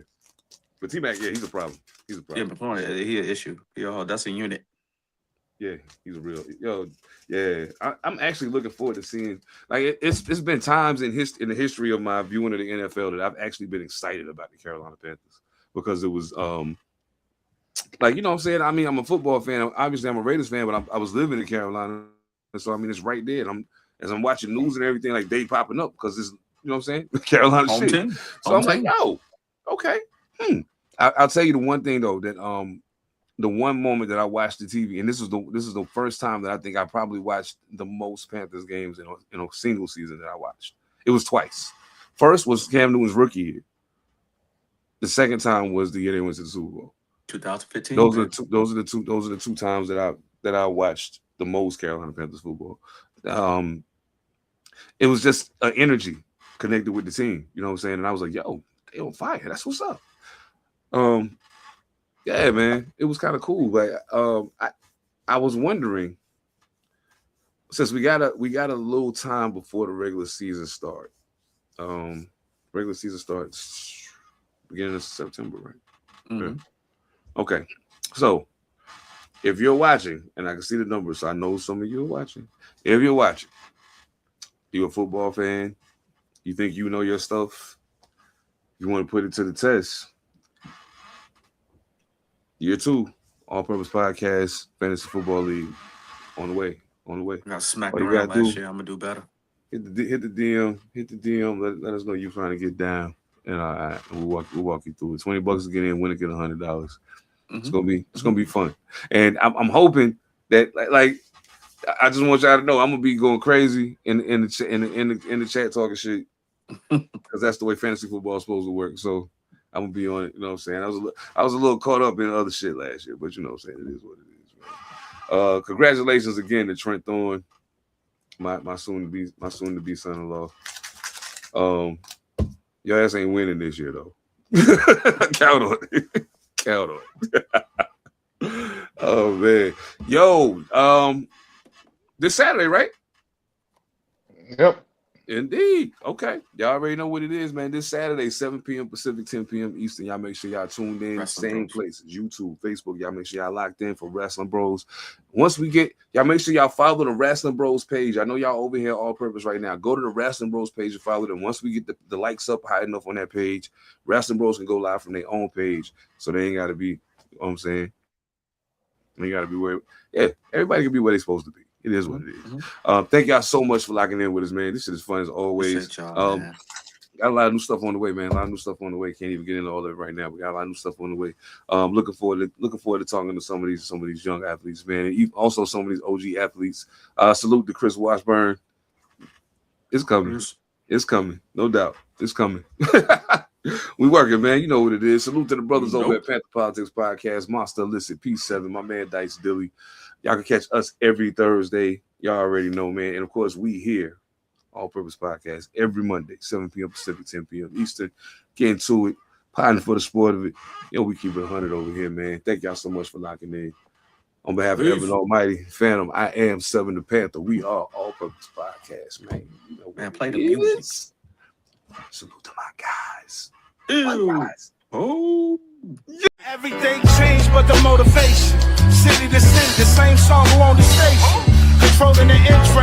But T-Mac, yeah, he's a problem. He's a Yeah, problem. but he an issue. Yo, that's a unit. Yeah, he's a real Yeah, I'm actually looking forward to seeing. Like it's been times in the history of my viewing of the NFL that I've actually been excited about the Carolina Panthers because it was like, you know what I'm saying? I mean, I'm a football fan. Obviously, I'm a Raiders fan, but I was living in Carolina, and so I mean, it's right there. And as I'm watching news and everything, like they popping up because it's, you know what I'm saying? Carolina Home shit. team. So I'm like, yo, okay. I'll tell you the one thing though that the one moment that I watched the TV, and this is the first time that I think I probably watched the most Panthers games in a single season that I watched. It was twice. First was Cam Newton's rookie year. The second time was the year they went to the Super Bowl. 2015. Those are the two times that I watched the most Carolina Panthers football. It was just an energy connected with the team. You know what I'm saying? And I was like, yo, they on fire. That's what's up. Yeah, man, it was kind of cool. But I was wondering, since we got a little time before the regular season start. Regular season starts beginning of September, right? Mm-hmm. Yeah. Okay, so if you're watching, and I can see the numbers, so I know some of you are watching. If you're watching, you're a football fan, you think you know your stuff, you want to put it to the test. Year 2, All-Purpose Podcast, Fantasy Football League, on the way. I got smacked All you around gotta last do- year. I'm gonna do better. Hit the DM. Let us know you're trying to get down, and we'll walk you through it. $20 to get in, win to get $100. It's gonna be fun, and I'm hoping that like I just want y'all to know I'm gonna be going crazy in the chat talking shit because that's the way fantasy football is supposed to work. So I'm gonna be on it. You know what I'm saying? I was a little caught up in other shit last year, but you know what I'm saying? It is what it is, man. Congratulations again to Trent Thorne, my soon to be son-in-law. Your ass ain't winning this year though. Count on it. Count on it. Oh man. Yo, this Saturday, right? Yep. Indeed. Okay. Y'all already know what it is, man. This Saturday, 7 p.m. Pacific, 10 p.m. Eastern. Y'all make sure y'all tuned in. Wrestling Same Bros. places. YouTube, Facebook. Y'all make sure y'all locked in for Wrestling Bros. Once we get, y'all make sure y'all follow the Wrestling Bros page. I know y'all over here all purpose right now. Go to the Wrestling Bros page and follow them. Once we get the likes up high enough on that page, Wrestling Bros can go live from their own page. So they ain't got to be, you know what I'm saying? They got to be where, yeah, everybody can be where they're supposed to be. It is what it is. Mm-hmm. Thank y'all so much for locking in with us, man. This shit is fun as always. Appreciate y'all, man. Got a lot of new stuff on the way, man. A lot of new stuff on the way. Can't even get into all of it right now. We got a lot of new stuff on the way. Looking forward to talking to some of these young athletes, man. And also some of these OG athletes. Salute to Chris Washburn. It's coming. It's coming. No doubt. It's coming. We working, man. You know what it is. Salute to the brothers over at Panther Politics Podcast, Monster Illicit, P7, my man Dice Dilly. Y'all can catch us every Thursday. Y'all already know, man. And of course, we here, All Purpose Podcast, every Monday, 7 p.m. Pacific, 10 p.m. Eastern. Getting to it, potting for the sport of it. You know, we keep it 100 over here, man. Thank y'all so much for locking in. On behalf of Evan Almighty, Phantom, I am Seven Da Panther. We are All Purpose Podcast, man. You know, Man, play the music. Salute to my guys. Ew. My guys. Oh. Everything changed but the motivation. City to city, the same song who on the station. Controlling the interest.